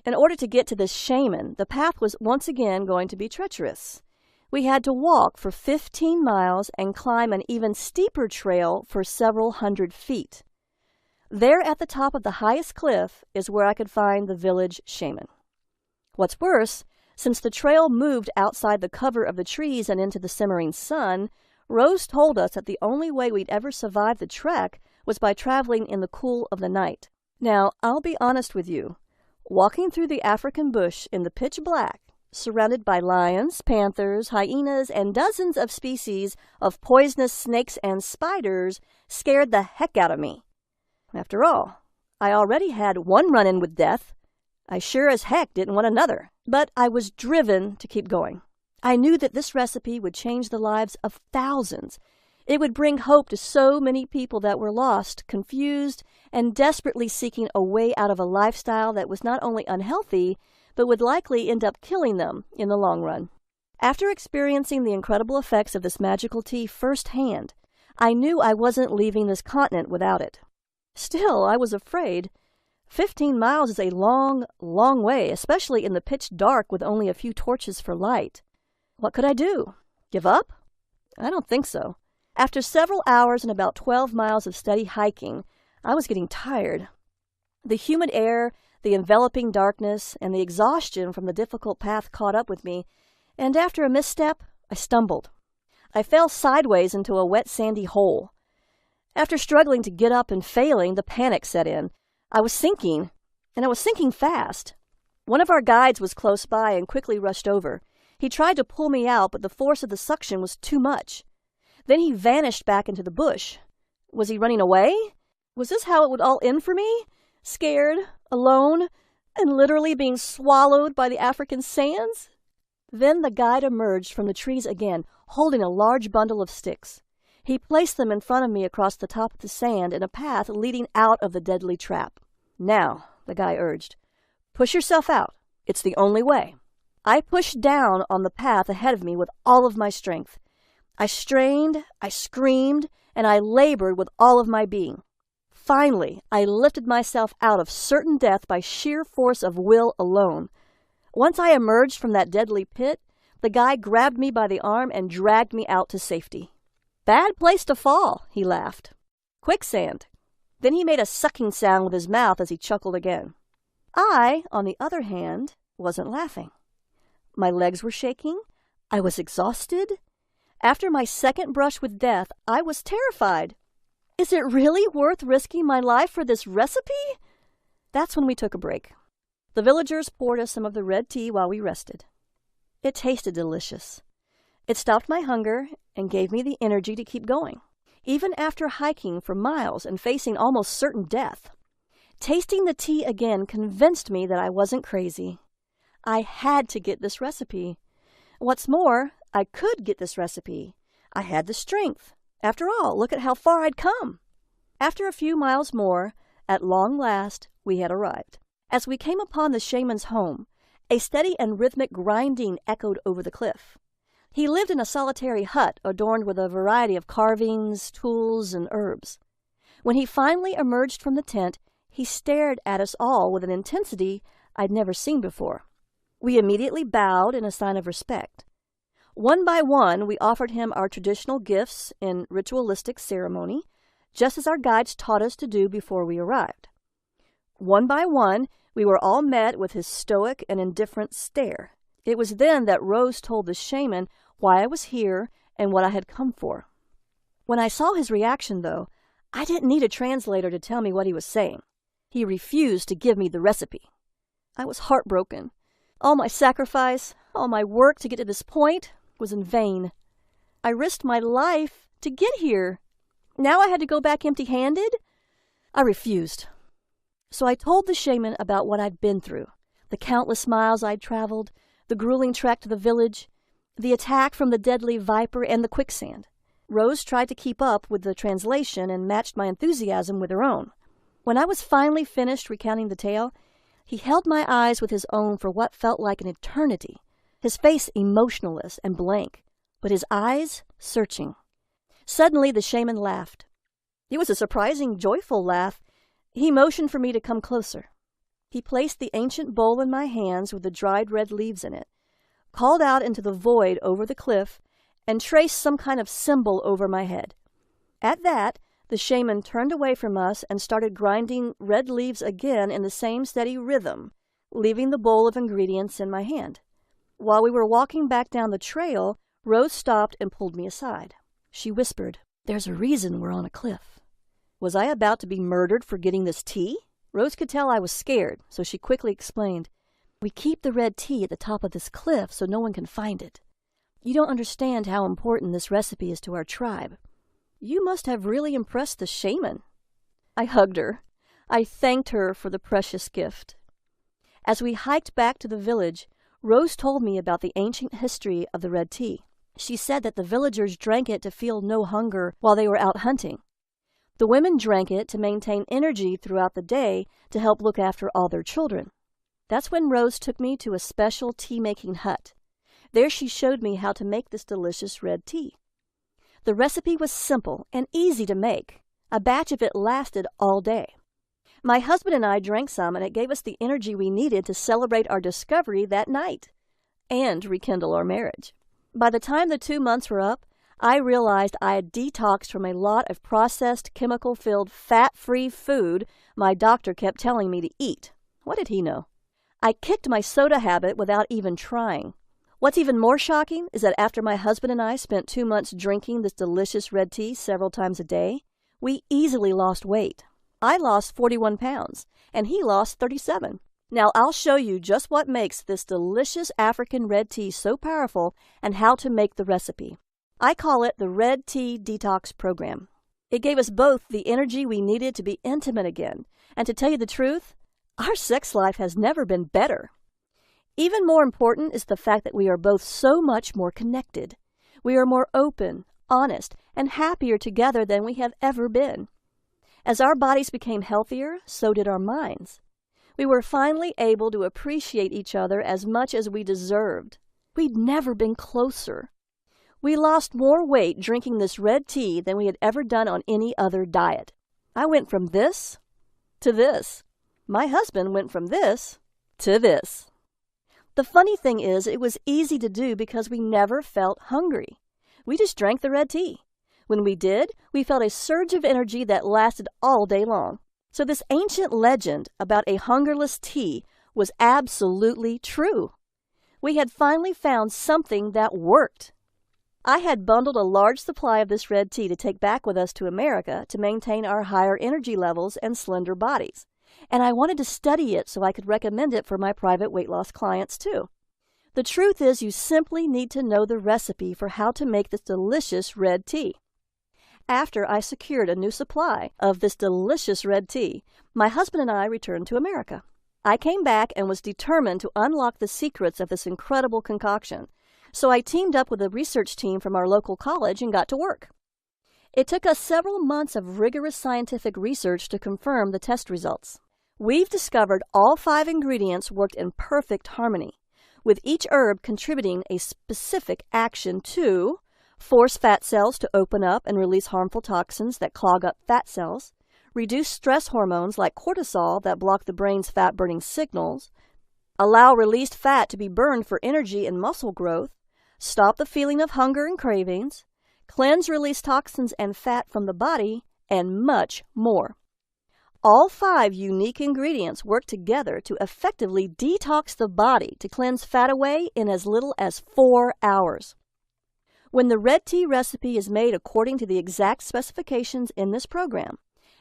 In order to get to this shaman, the path was once again going to be treacherous. We had to walk for 15 miles and climb an even steeper trail for several hundred feet. There at the top of the highest cliff is where I could find the village shaman. What's worse, since the trail moved outside the cover of the trees and into the simmering sun, Rose told us that the only way we'd ever survive the trek was by traveling in the cool of the night. Now, I'll be honest with you. Walking through the African bush in the pitch black, surrounded by lions, panthers, hyenas, and dozens of species of poisonous snakes and spiders, scared the heck out of me. After all, I already had one run-in with death. I sure as heck didn't want another, but I was driven to keep going. I knew that this recipe would change the lives of thousands. It would bring hope to so many people that were lost, confused, and desperately seeking a way out of a lifestyle that was not only unhealthy, but would likely end up killing them in the long run. After experiencing the incredible effects of this magical tea firsthand, I knew I wasn't leaving this continent without it. Still, I was afraid. 15 miles is a long, long way, especially in the pitch dark with only a few torches for light. What could I do? Give up? I don't think so. After several hours and about 12 miles of steady hiking, I was getting tired. The humid air, the enveloping darkness, and the exhaustion from the difficult path caught up with me, and after a misstep, I stumbled. I fell sideways into a wet sandy hole. After struggling to get up and failing, the panic set in. I was sinking, and I was sinking fast. One of our guides was close by and quickly rushed over. He tried to pull me out, but the force of the suction was too much. Then he vanished back into the bush. Was he running away? Was this how it would all end for me? Scared, alone, and literally being swallowed by the African sands? Then the guide emerged from the trees again, holding a large bundle of sticks. He placed them in front of me across the top of the sand in a path leading out of the deadly trap. Now, the guy urged, push yourself out. It's the only way. I pushed down on the path ahead of me with all of my strength. I strained, I screamed, and I labored with all of my being. Finally, I lifted myself out of certain death by sheer force of will alone. Once I emerged from that deadly pit, the guy grabbed me by the arm and dragged me out to safety. Bad place to fall, he laughed. Quicksand. Then he made a sucking sound with his mouth as he chuckled again. I, on the other hand, wasn't laughing. My legs were shaking. I was exhausted. After my second brush with death, I was terrified. Is it really worth risking my life for this recipe? That's when we took a break. The villagers poured us some of the red tea while we rested. It tasted delicious. It stopped my hunger and gave me the energy to keep going, even after hiking for miles and facing almost certain death. Tasting the tea again convinced me that I wasn't crazy. I had to get this recipe. What's more, I could get this recipe. I had the strength. After all, look at how far I'd come. After a few miles more, at long last, we had arrived. As we came upon the shaman's home, a steady and rhythmic grinding echoed over the cliff. He lived in a solitary hut adorned with a variety of carvings, tools, and herbs. When he finally emerged from the tent, he stared at us all with an intensity I'd never seen before. We immediately bowed in a sign of respect. One by one, we offered him our traditional gifts in ritualistic ceremony, just as our guides taught us to do before we arrived. One by one, we were all met with his stoic and indifferent stare. It was then that Rose told the shaman why I was here and what I had come for. When I saw his reaction, though, I didn't need a translator to tell me what he was saying. He refused to give me the recipe. I was heartbroken. All my sacrifice, all my work to get to this point was in vain. I risked my life to get here. Now I had to go back empty-handed? I refused. So I told the shaman about what I'd been through, the countless miles I'd traveled, the grueling trek to the village, the attack from the deadly viper, and the quicksand. Rose tried to keep up with the translation and matched my enthusiasm with her own. When I was finally finished recounting the tale, he held my eyes with his own for what felt like an eternity, his face emotionless and blank, but his eyes searching. Suddenly the shaman laughed. It was a surprising, joyful laugh. He motioned for me to come closer. He placed the ancient bowl in my hands with the dried red leaves in it, called out into the void over the cliff, and traced some kind of symbol over my head. At that, the shaman turned away from us and started grinding red leaves again in the same steady rhythm, leaving the bowl of ingredients in my hand. While we were walking back down the trail, Rose stopped and pulled me aside. She whispered, "There's a reason we're on a cliff." Was I about to be murdered for getting this tea? Rose could tell I was scared, so she quickly explained, "We keep the red tea at the top of this cliff so no one can find it. You don't understand how important this recipe is to our tribe. You must have really impressed the shaman." I hugged her. I thanked her for the precious gift. As we hiked back to the village, Rose told me about the ancient history of the red tea. She said that the villagers drank it to feel no hunger while they were out hunting. The women drank it to maintain energy throughout the day to help look after all their children. That's when Rose took me to a special tea-making hut. There she showed me how to make this delicious red tea. The recipe was simple and easy to make. A batch of it lasted all day. My husband and I drank some, and it gave us the energy we needed to celebrate our discovery that night and rekindle our marriage. By the time the 2 months were up, I realized I had detoxed from a lot of processed, chemical-filled, fat-free food my doctor kept telling me to eat. What did he know? I kicked my soda habit without even trying. What's even more shocking is that after my husband and I spent 2 months drinking this delicious red tea several times a day, we easily lost weight. I lost 41 pounds, and he lost 37. Now I'll show you just what makes this delicious African red tea so powerful and how to make the recipe. I call it the Red Tea Detox program. It gave us both the energy we needed to be intimate again, and to tell you the truth, our sex life has never been better. Even more important is the fact that we are both so much more connected. We are more open, honest, and happier together than we have ever been. As our bodies became healthier, so did our minds. We were finally able to appreciate each other as much as we deserved. We'd never been closer. We lost more weight drinking this red tea than we had ever done on any other diet. I went from this to this. My husband went from this to this. The funny thing is, it was easy to do because we never felt hungry. We just drank the red tea. When we did, we felt a surge of energy that lasted all day long. So this ancient legend about a hungerless tea was absolutely true. We had finally found something that worked. I had bundled a large supply of this red tea to take back with us to America to maintain our higher energy levels and slender bodies. And I wanted to study it so I could recommend it for my private weight loss clients too. The truth is, you simply need to know the recipe for how to make this delicious red tea. After I secured a new supply of this delicious red tea, my husband and I returned to America. I came back and was determined to unlock the secrets of this incredible concoction, so I teamed up with a research team from our local college and got to work. It took us several months of rigorous scientific research to confirm the test results. We've discovered all 5 ingredients worked in perfect harmony, with each herb contributing a specific action to force fat cells to open up and release harmful toxins that clog up fat cells, reduce stress hormones like cortisol that block the brain's fat-burning signals, allow released fat to be burned for energy and muscle growth, stop the feeling of hunger and cravings, cleanse released toxins and fat from the body, and much more. All 5 unique ingredients work together to effectively detox the body to cleanse fat away in as little as 4 hours. When the red tea recipe is made according to the exact specifications in this program,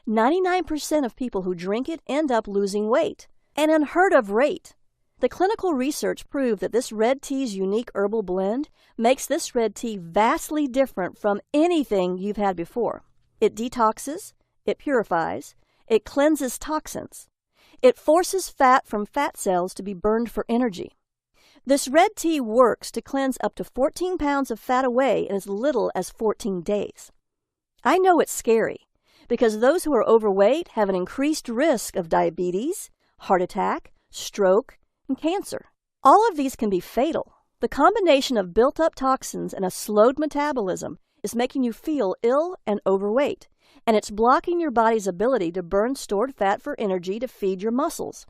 99% of people who drink it end up losing weight, an unheard of rate. The clinical research proved that this red tea's unique herbal blend makes this red tea vastly different from anything you've had before. It detoxes, it purifies, it cleanses toxins. It forces fat from fat cells to be burned for energy. This red tea works to cleanse up to 14 pounds of fat away in as little as 14 days. I know it's scary, because those who are overweight have an increased risk of diabetes, heart attack, stroke, and cancer. All of these can be fatal. The combination of built-up toxins and a slowed metabolism is making you feel ill and overweight, and it's blocking your body's ability to burn stored fat for energy to feed your muscles.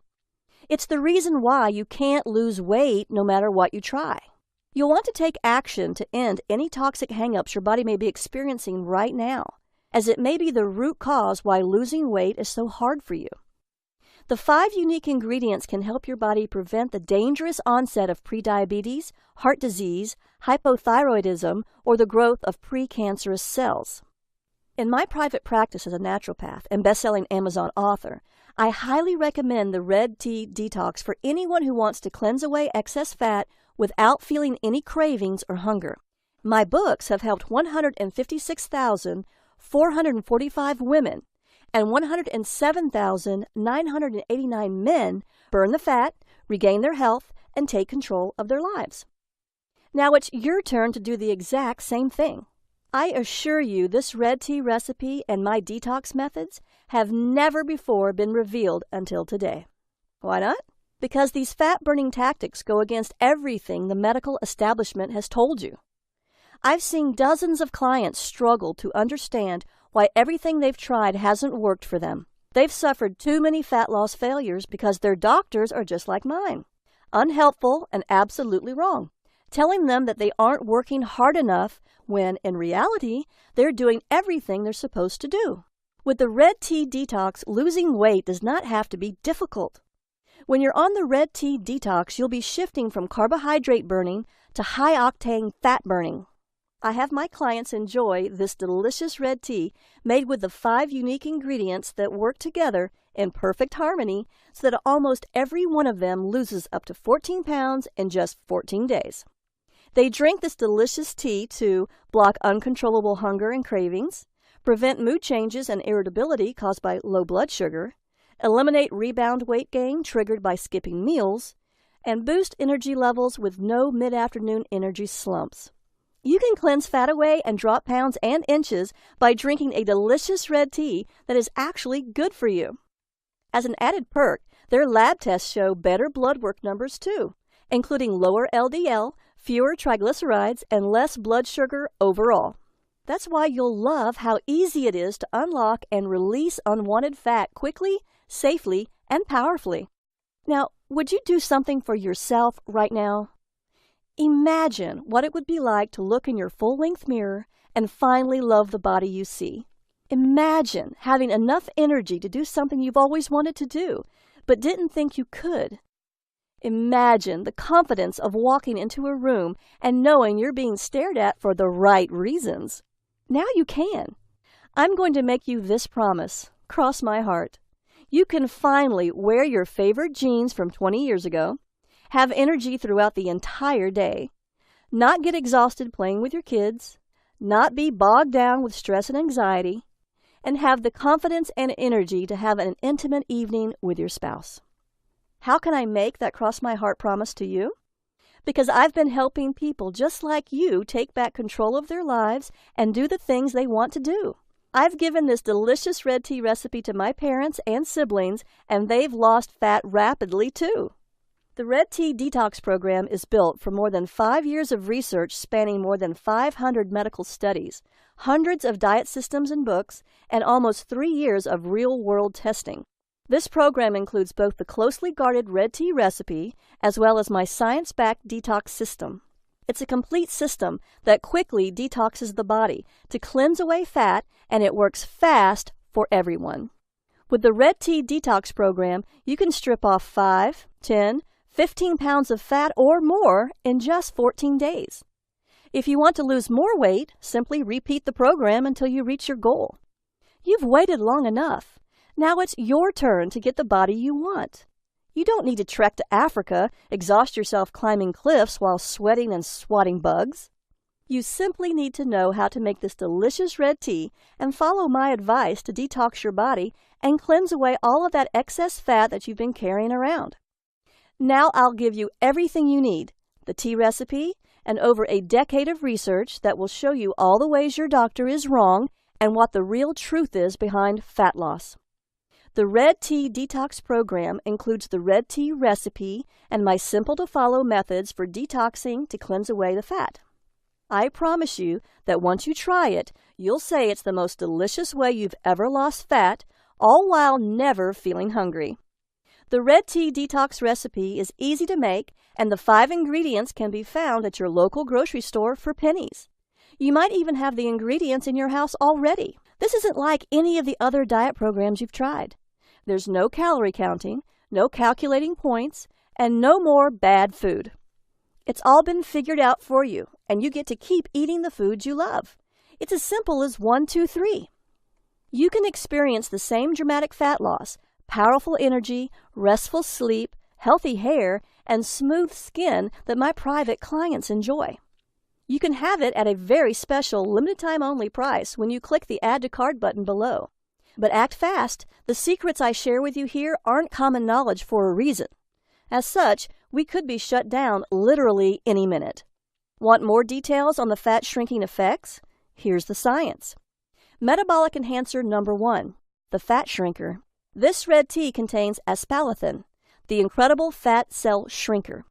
It's the reason why you can't lose weight no matter what you try. You'll want to take action to end any toxic hang-ups your body may be experiencing right now, as it may be the root cause why losing weight is so hard for you. The 5 unique ingredients can help your body prevent the dangerous onset of prediabetes, heart disease, hypothyroidism, or the growth of precancerous cells. In my private practice as a naturopath and best-selling Amazon author, I highly recommend the Red Tea Detox for anyone who wants to cleanse away excess fat without feeling any cravings or hunger. My books have helped 156,445 women and 107,989 men burn the fat, regain their health, and take control of their lives. Now it's your turn to do the exact same thing. I assure you this red tea recipe and my detox methods have never before been revealed until today. Why not? Because these fat-burning tactics go against everything the medical establishment has told you. I've seen dozens of clients struggle to understand why everything they've tried hasn't worked for them. They've suffered too many fat loss failures because their doctors are just like mine, unhelpful and absolutely wrong, telling them that they aren't working hard enough when, in reality, they're doing everything they're supposed to do. With the Red Tea Detox, losing weight does not have to be difficult. When you're on the Red Tea Detox, you'll be shifting from carbohydrate burning to high-octane fat burning. I have my clients enjoy this delicious red tea made with the 5 unique ingredients that work together in perfect harmony so that almost every one of them loses up to 14 pounds in just 14 days. They drink this delicious tea to block uncontrollable hunger and cravings, prevent mood changes and irritability caused by low blood sugar, eliminate rebound weight gain triggered by skipping meals, and boost energy levels with no mid-afternoon energy slumps. You can cleanse fat away and drop pounds and inches by drinking a delicious red tea that is actually good for you. As an added perk, their lab tests show better blood work numbers too, including lower LDL, fewer triglycerides, and less blood sugar overall. That's why you'll love how easy it is to unlock and release unwanted fat quickly, safely, and powerfully. Now, would you do something for yourself right now? Imagine what it would be like to look in your full-length mirror and finally love the body you see. Imagine having enough energy to do something you've always wanted to do, but didn't think you could. Imagine the confidence of walking into a room and knowing you're being stared at for the right reasons. Now you can. I'm going to make you this promise. Cross my heart. You can finally wear your favorite jeans from 20 years ago, have energy throughout the entire day, not get exhausted playing with your kids, not be bogged down with stress and anxiety, and have the confidence and energy to have an intimate evening with your spouse. How can I make that cross my heart promise to you? Because I've been helping people just like you take back control of their lives and do the things they want to do. I've given this delicious red tea recipe to my parents and siblings, and they've lost fat rapidly too. The Red Tea Detox program is built from more than 5 years of research spanning more than 500 medical studies, hundreds of diet systems and books, and almost 3 years of real-world testing. This program includes both the closely guarded red tea recipe as well as my science-backed detox system. It's a complete system that quickly detoxes the body to cleanse away fat, and it works fast for everyone. With the Red Tea Detox program, you can strip off 5, 10, 15 pounds of fat or more in just 14 days. If you want to lose more weight, simply repeat the program until you reach your goal. You've waited long enough. Now it's your turn to get the body you want. You don't need to trek to Africa, exhaust yourself climbing cliffs while sweating and swatting bugs. You simply need to know how to make this delicious red tea and follow my advice to detox your body and cleanse away all of that excess fat that you've been carrying around. Now I'll give you everything you need, the tea recipe, and over a decade of research that will show you all the ways your doctor is wrong and what the real truth is behind fat loss. The Red Tea Detox program includes the red tea recipe and my simple-to-follow methods for detoxing to cleanse away the fat. I promise you that once you try it, you'll say it's the most delicious way you've ever lost fat, all while never feeling hungry. The Red Tea Detox recipe is easy to make, and the 5 ingredients can be found at your local grocery store for pennies. You might even have the ingredients in your house already. This isn't like any of the other diet programs you've tried. There's no calorie counting, no calculating points, and no more bad food. It's all been figured out for you, and you get to keep eating the foods you love. It's as simple as 1, 2, 3. You can experience the same dramatic fat loss, powerful energy, restful sleep, healthy hair, and smooth skin that my private clients enjoy. You can have it at a very special limited-time-only price when you click the Add to Cart button below. But act fast. The secrets I share with you here aren't common knowledge for a reason. As such, we could be shut down literally any minute. Want more details on the fat-shrinking effects? Here's the science. Metabolic enhancer number 1, the fat shrinker. This red tea contains aspalathin, the incredible fat cell shrinker.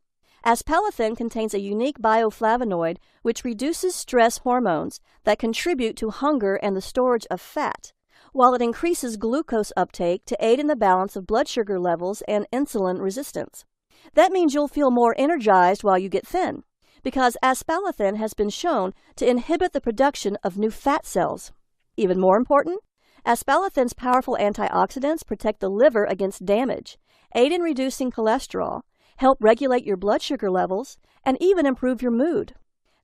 Aspalathin contains a unique bioflavonoid which reduces stress hormones that contribute to hunger and the storage of fat, while it increases glucose uptake to aid in the balance of blood sugar levels and insulin resistance. That means you'll feel more energized while you get thin, because aspalathin has been shown to inhibit the production of new fat cells. Even more important, aspalathin's powerful antioxidants protect the liver against damage, aid in reducing cholesterol, help regulate your blood sugar levels, and even improve your mood.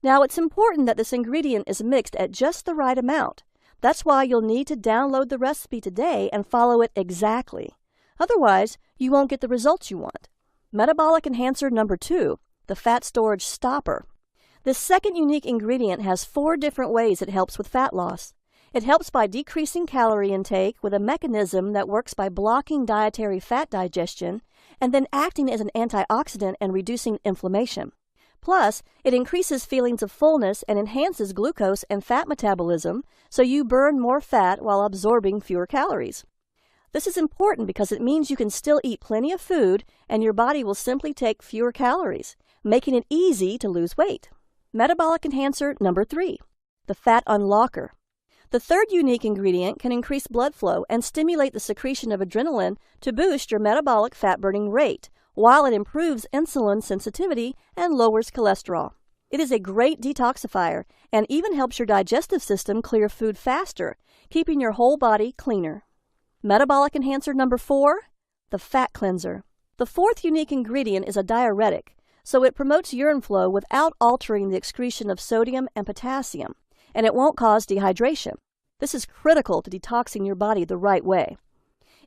Now, it's important that this ingredient is mixed at just the right amount. That's why you'll need to download the recipe today and follow it exactly. Otherwise, you won't get the results you want. Metabolic enhancer number 2, the fat storage stopper. This second unique ingredient has 4 different ways it helps with fat loss. It helps by decreasing calorie intake with a mechanism that works by blocking dietary fat digestion and then acting as an antioxidant and reducing inflammation. Plus, it increases feelings of fullness and enhances glucose and fat metabolism, so you burn more fat while absorbing fewer calories. This is important because it means you can still eat plenty of food and your body will simply take fewer calories, making it easy to lose weight. Metabolic enhancer number 3, the fat unlocker. The third unique ingredient can increase blood flow and stimulate the secretion of adrenaline to boost your metabolic fat-burning rate, while it improves insulin sensitivity and lowers cholesterol. It is a great detoxifier and even helps your digestive system clear food faster, keeping your whole body cleaner. Metabolic enhancer number 4, the fat cleanser. The fourth unique ingredient is a diuretic, so it promotes urine flow without altering the excretion of sodium and potassium, and it won't cause dehydration. This is critical to detoxing your body the right way.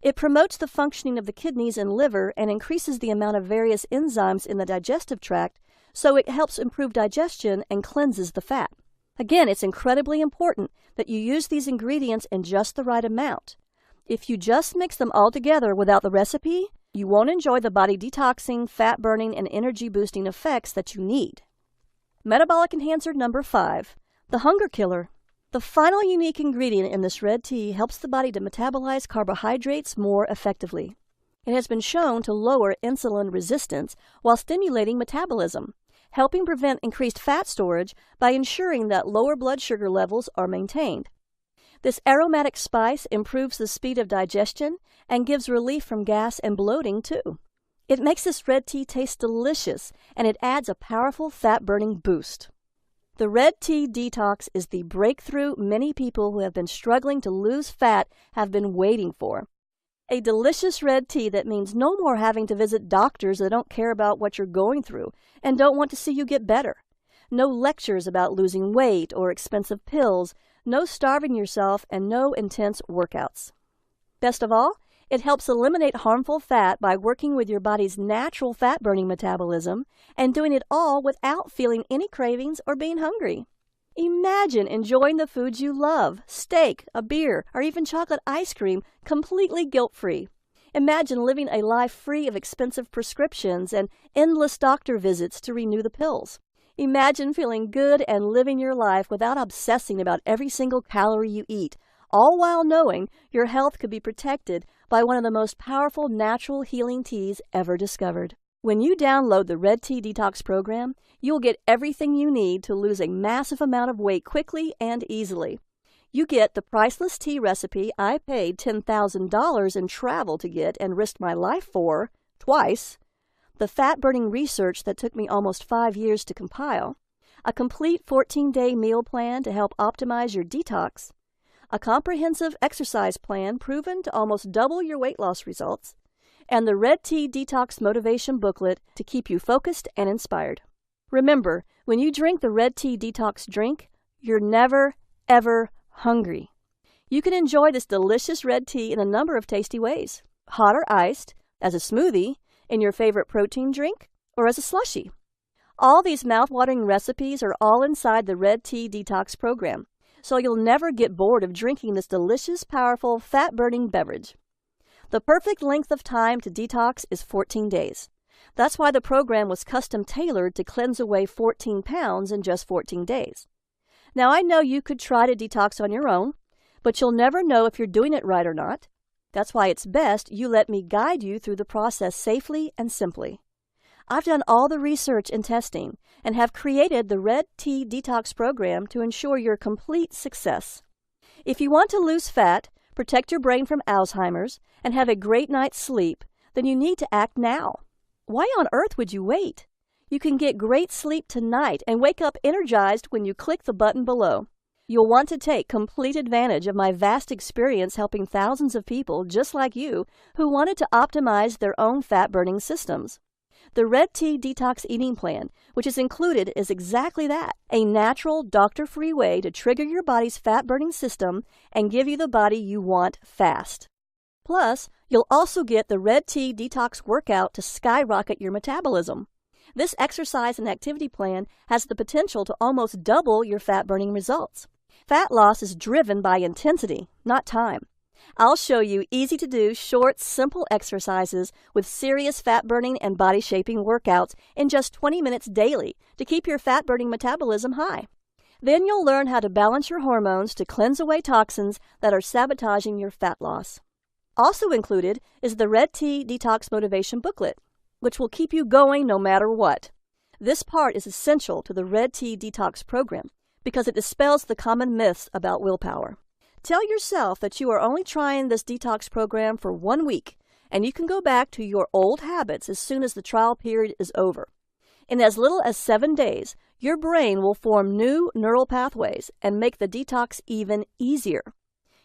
It promotes the functioning of the kidneys and liver and increases the amount of various enzymes in the digestive tract, so it helps improve digestion and cleanses the fat. Again, it's incredibly important that you use these ingredients in just the right amount. If you just mix them all together without the recipe, you won't enjoy the body detoxing, fat burning, and energy boosting effects that you need. Metabolic enhancer number 5, the hunger killer. The final unique ingredient in this red tea helps the body to metabolize carbohydrates more effectively. It has been shown to lower insulin resistance while stimulating metabolism, helping prevent increased fat storage by ensuring that lower blood sugar levels are maintained. This aromatic spice improves the speed of digestion and gives relief from gas and bloating too. It makes this red tea taste delicious, and it adds a powerful fat-burning boost. The Red Tea Detox is the breakthrough many people who have been struggling to lose fat have been waiting for. A delicious red tea that means no more having to visit doctors that don't care about what you're going through and don't want to see you get better. No lectures about losing weight or expensive pills, no starving yourself, and no intense workouts. Best of all, it helps eliminate harmful fat by working with your body's natural fat-burning metabolism and doing it all without feeling any cravings or being hungry. Imagine enjoying the foods you love, steak, a beer, or even chocolate ice cream, completely guilt-free. Imagine living a life free of expensive prescriptions and endless doctor visits to renew the pills. Imagine feeling good and living your life without obsessing about every single calorie you eat, all while knowing your health could be protected by one of the most powerful natural healing teas ever discovered. When you download the Red Tea Detox program, you'll get everything you need to lose a massive amount of weight quickly and easily. You get the priceless tea recipe I paid $10,000 in travel to get and risked my life for, twice, the fat-burning research that took me almost 5 years to compile, a complete 14-day meal plan to help optimize your detox, a comprehensive exercise plan proven to almost double your weight loss results, and the Red Tea Detox motivation booklet to keep you focused and inspired. Remember, when you drink the Red Tea Detox drink, you're never, ever hungry. You can enjoy this delicious red tea in a number of tasty ways: hot or iced, as a smoothie, in your favorite protein drink, or as a slushie. All these mouth-watering recipes are all inside the Red Tea Detox program, so you'll never get bored of drinking this delicious, powerful, fat-burning beverage. The perfect length of time to detox is 14 days. That's why the program was custom-tailored to cleanse away 14 pounds in just 14 days. Now, I know you could try to detox on your own, but you'll never know if you're doing it right or not. That's why it's best you let me guide you through the process safely and simply. I've done all the research and testing and have created the Red Tea Detox program to ensure your complete success. If you want to lose fat, protect your brain from Alzheimer's, and have a great night's sleep, then you need to act now. Why on earth would you wait? You can get great sleep tonight and wake up energized when you click the button below. You'll want to take complete advantage of my vast experience helping thousands of people just like you who wanted to optimize their own fat-burning systems. The Red Tea Detox Eating Plan, which is included, is exactly that, a natural, doctor-free way to trigger your body's fat-burning system and give you the body you want fast. Plus, you'll also get the Red Tea Detox workout to skyrocket your metabolism. This exercise and activity plan has the potential to almost double your fat-burning results. Fat loss is driven by intensity, not time. I'll show you easy-to-do, short, simple exercises with serious fat-burning and body-shaping workouts in just 20 minutes daily to keep your fat-burning metabolism high. Then you'll learn how to balance your hormones to cleanse away toxins that are sabotaging your fat loss. Also included is the Red Tea Detox Motivation Booklet, which will keep you going no matter what. This part is essential to the Red Tea Detox program because it dispels the common myths about willpower. Tell yourself that you are only trying this detox program for 1 week, and you can go back to your old habits as soon as the trial period is over. In as little as 7 days, your brain will form new neural pathways and make the detox even easier.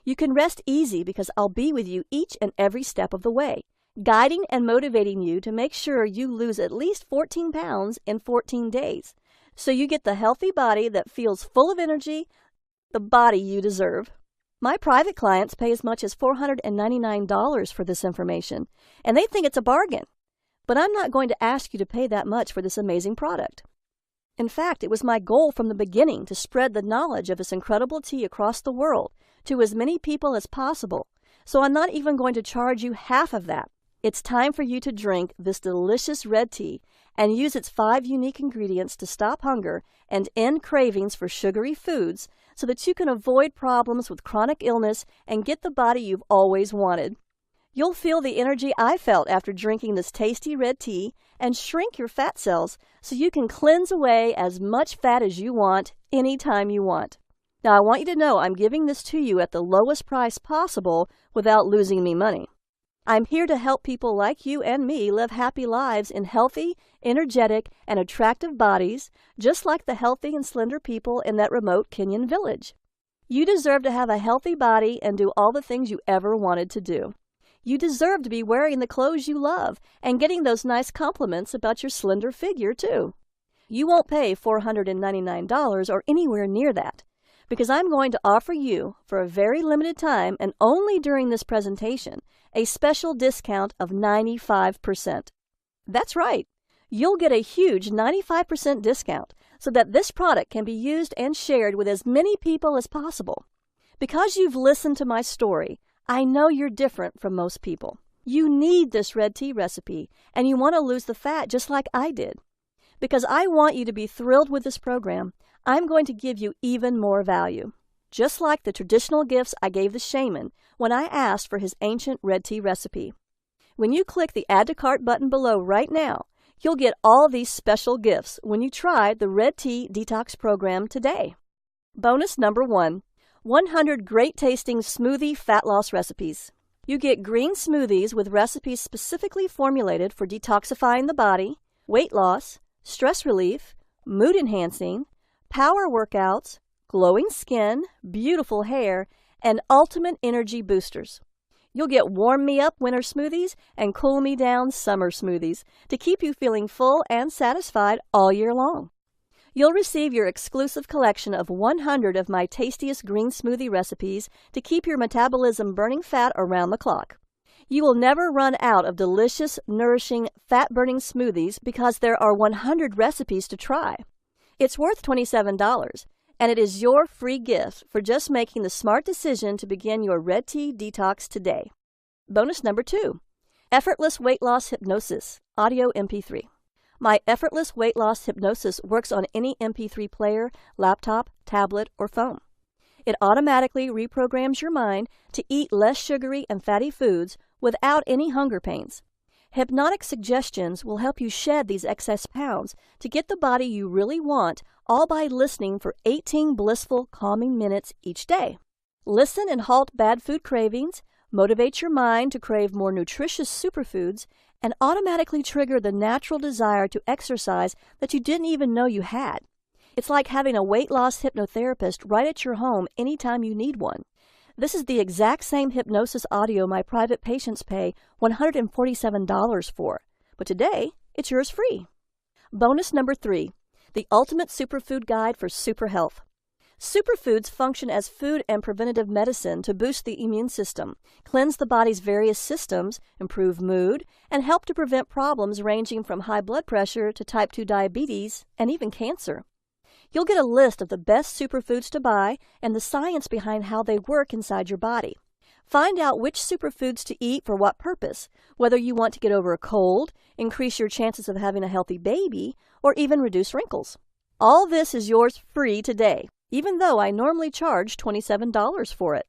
You can rest easy because I'll be with you each and every step of the way, guiding and motivating you to make sure you lose at least 14 pounds in 14 days, so you get the healthy body that feels full of energy, the body you deserve. My private clients pay as much as $499 for this information, and they think it's a bargain. But I'm not going to ask you to pay that much for this amazing product. In fact, it was my goal from the beginning to spread the knowledge of this incredible tea across the world to as many people as possible, so I'm not even going to charge you half of that. It's time for you to drink this delicious red tea and use its 5 unique ingredients to stop hunger and end cravings for sugary foods so that you can avoid problems with chronic illness and get the body you've always wanted. You'll feel the energy I felt after drinking this tasty red tea and shrink your fat cells so you can cleanse away as much fat as you want anytime you want. Now, I want you to know I'm giving this to you at the lowest price possible without losing me money. I'm here to help people like you and me live happy lives in healthy, energetic, and attractive bodies, just like the healthy and slender people in that remote Kenyan village. You deserve to have a healthy body and do all the things you ever wanted to do. You deserve to be wearing the clothes you love and getting those nice compliments about your slender figure, too. You won't pay $499 or anywhere near that, because I'm going to offer you, for a very limited time and only during this presentation, a special discount of 95%. That's right. You'll get a huge 95% discount so that this product can be used and shared with as many people as possible. Because you've listened to my story, I know you're different from most people. You need this red tea recipe, and you want to lose the fat just like I did. Because I want you to be thrilled with this program, I'm going to give you even more value. Just like the traditional gifts I gave the shaman when I asked for his ancient red tea recipe. When you click the Add to Cart button below right now, you'll get all these special gifts when you try the Red Tea Detox program today. Bonus number 1. 100 great-tasting smoothie fat loss recipes. You get green smoothies with recipes specifically formulated for detoxifying the body, weight loss, stress relief, mood enhancing, power workouts, glowing skin, beautiful hair, and ultimate energy boosters. You'll get warm me up winter smoothies and cool me down summer smoothies to keep you feeling full and satisfied all year long. You'll receive your exclusive collection of 100 of my tastiest green smoothie recipes to keep your metabolism burning fat around the clock. You will never run out of delicious, nourishing, fat-burning smoothies because there are 100 recipes to try. It's worth $27, and it is your free gift for just making the smart decision to begin your Red Tea Detox today. Bonus number 2, Effortless Weight Loss Hypnosis, Audio MP3. My effortless weight loss hypnosis works on any MP3 player, laptop, tablet, or phone. It automatically reprograms your mind to eat less sugary and fatty foods without any hunger pains. Hypnotic suggestions will help you shed these excess pounds to get the body you really want, all by listening for 18 blissful, calming minutes each day. Listen and halt bad food cravings, motivate your mind to crave more nutritious superfoods, and automatically trigger the natural desire to exercise that you didn't even know you had. It's like having a weight loss hypnotherapist right at your home anytime you need one. This is the exact same hypnosis audio my private patients pay $147 for, but today it's yours free. Bonus number 3, the Ultimate Superfood Guide for Super Health. Superfoods function as food and preventative medicine to boost the immune system, cleanse the body's various systems, improve mood, and help to prevent problems ranging from high blood pressure to type 2 diabetes and even cancer. You'll get a list of the best superfoods to buy and the science behind how they work inside your body. Find out which superfoods to eat for what purpose, whether you want to get over a cold, increase your chances of having a healthy baby, or even reduce wrinkles. All this is yours free today, even though I normally charge $27 for it.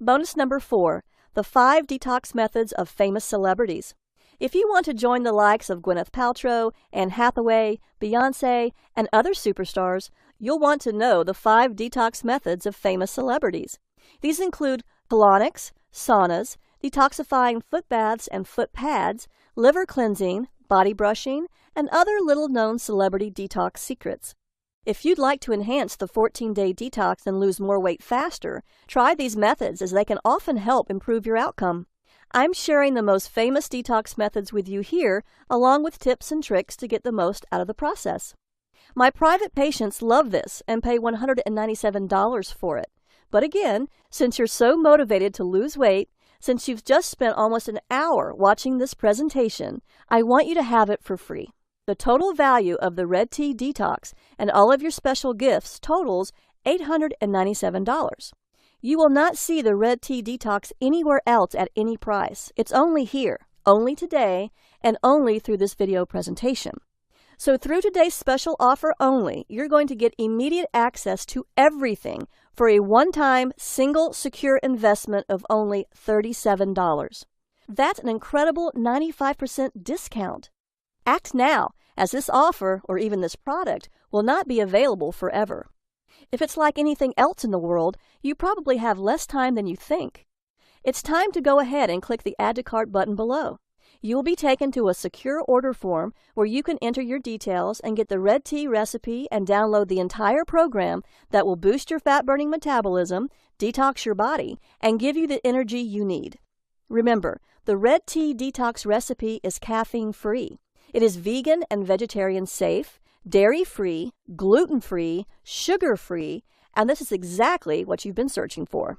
Bonus number 4, the 5 detox methods of famous celebrities. If you want to join the likes of Gwyneth Paltrow, Anne Hathaway, Beyoncé, and other superstars, you'll want to know the 5 detox methods of famous celebrities. These include colonics, saunas, detoxifying foot baths and foot pads, liver cleansing, body brushing, and other little-known celebrity detox secrets. If you'd like to enhance the 14-day detox and lose more weight faster, try these methods as they can often help improve your outcome. I'm sharing the most famous detox methods with you here, along with tips and tricks to get the most out of the process. My private patients love this and pay $197 for it. But again, since you're so motivated to lose weight, since you've just spent almost an hour watching this presentation, I want you to have it for free. The total value of the Red Tea Detox and all of your special gifts totals $897. You will not see the Red Tea Detox anywhere else at any price. It's only here, only today, and only through this video presentation. So through today's special offer only, you're going to get immediate access to everything for a one-time, single, secure investment of only $37. That's an incredible 95% discount. Act now, as this offer, or even this product, will not be available forever. If it's like anything else in the world, you probably have less time than you think. It's time to go ahead and click the Add to Cart button below. You will be taken to a secure order form where you can enter your details and get the Red Tea recipe and download the entire program that will boost your fat-burning metabolism, detox your body, and give you the energy you need. Remember, the Red Tea Detox recipe is caffeine-free. It is vegan and vegetarian safe, dairy-free, gluten-free, sugar-free, and this is exactly what you've been searching for.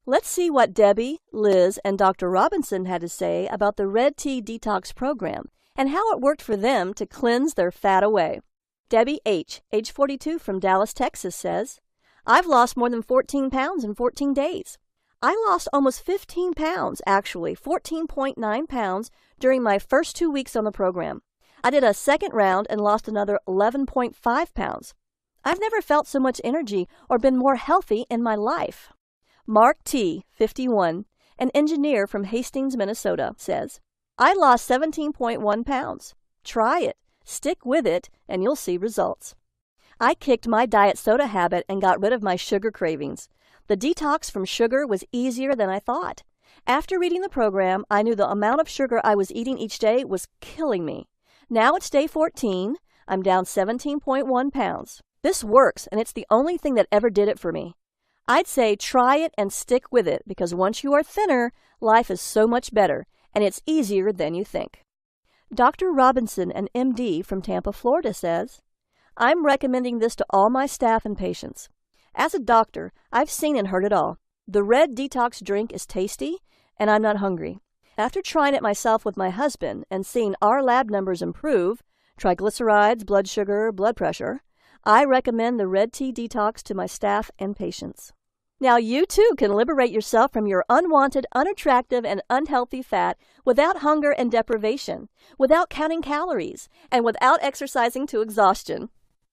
Let's see what Debbie, Liz, and Dr. Robinson had to say about the Red Tea Detox program and how it worked for them to cleanse their fat away. Debbie H., age 42 from Dallas, Texas, says, "I've lost more than 14 pounds in 14 days. I lost almost 15 pounds, actually 14.9 pounds, during my first 2 weeks on the program. I did a second round and lost another 11.5 pounds. I've never felt so much energy or been more healthy in my life." Mark T., 51, an engineer from Hastings, Minnesota, says, "I lost 17.1 pounds. Try it, stick with it, and you'll see results. I kicked my diet soda habit and got rid of my sugar cravings. The detox from sugar was easier than I thought. After reading the program, I knew the amount of sugar I was eating each day was killing me. Now it's day 14. I'm down 17.1 pounds. This works, and it's the only thing that ever did it for me. I'd say try it and stick with it, because once you are thinner, life is so much better, and it's easier than you think. Dr. Robinson, an MD from Tampa, Florida, says, I'm recommending this to all my staff and patients. As a doctor, I've seen and heard it all. The Red Detox drink is tasty, and I'm not hungry. After trying it myself with my husband and seeing our lab numbers improve, triglycerides, blood sugar, blood pressure, I recommend the Red Tea Detox to my staff and patients. Now you too can liberate yourself from your unwanted, unattractive, and unhealthy fat without hunger and deprivation, without counting calories, and without exercising to exhaustion.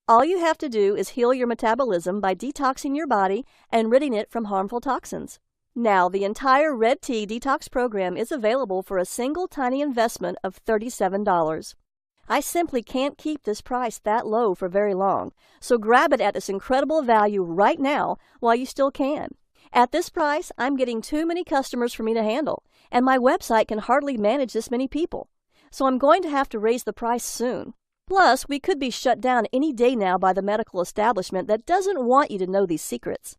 All you have to do is heal your metabolism by detoxing your body and ridding it from harmful toxins. Now, the entire Red Tea Detox program is available for a single tiny investment of $37. I simply can't keep this price that low for very long, so grab it at this incredible value right now while you still can. At this price, I'm getting too many customers for me to handle, and my website can hardly manage this many people. So I'm going to have to raise the price soon. Plus, we could be shut down any day now by the medical establishment that doesn't want you to know these secrets.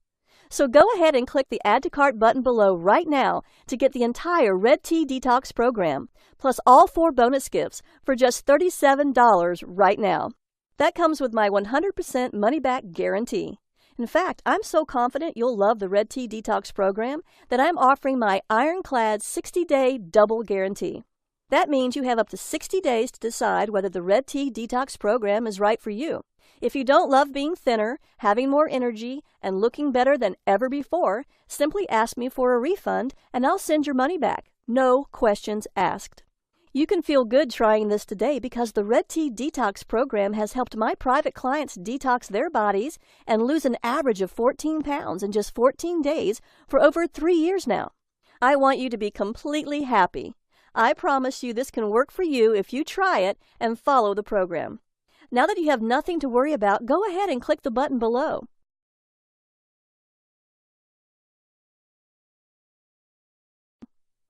So go ahead and click the Add to Cart button below right now to get the entire Red Tea Detox program, plus all 4 bonus gifts for just $37 right now. That comes with my 100% money-back guarantee. In fact, I'm so confident you'll love the Red Tea Detox program that I'm offering my ironclad 60-day double guarantee. That means you have up to 60 days to decide whether the Red Tea Detox program is right for you. If you don't love being thinner, having more energy, and looking better than ever before, simply ask me for a refund and I'll send your money back. No questions asked. You can feel good trying this today because the Red Tea Detox program has helped my private clients detox their bodies and lose an average of 14 pounds in just 14 days for over 3 years now. I want you to be completely happy. I promise you this can work for you if you try it and follow the program. Now that you have nothing to worry about, go ahead and click the button below.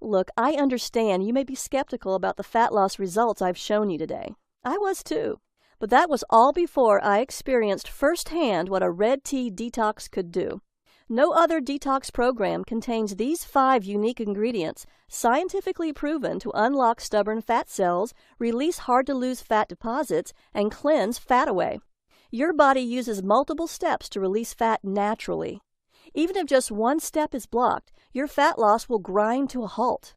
Look, I understand you may be skeptical about the fat loss results I've shown you today. I was too. But that was all before I experienced firsthand what a Red Tea Detox could do. No other detox program contains these 5 unique ingredients, scientifically proven to unlock stubborn fat cells, release hard-to-lose fat deposits, and cleanse fat away. Your body uses multiple steps to release fat naturally. Even if just one step is blocked, your fat loss will grind to a halt.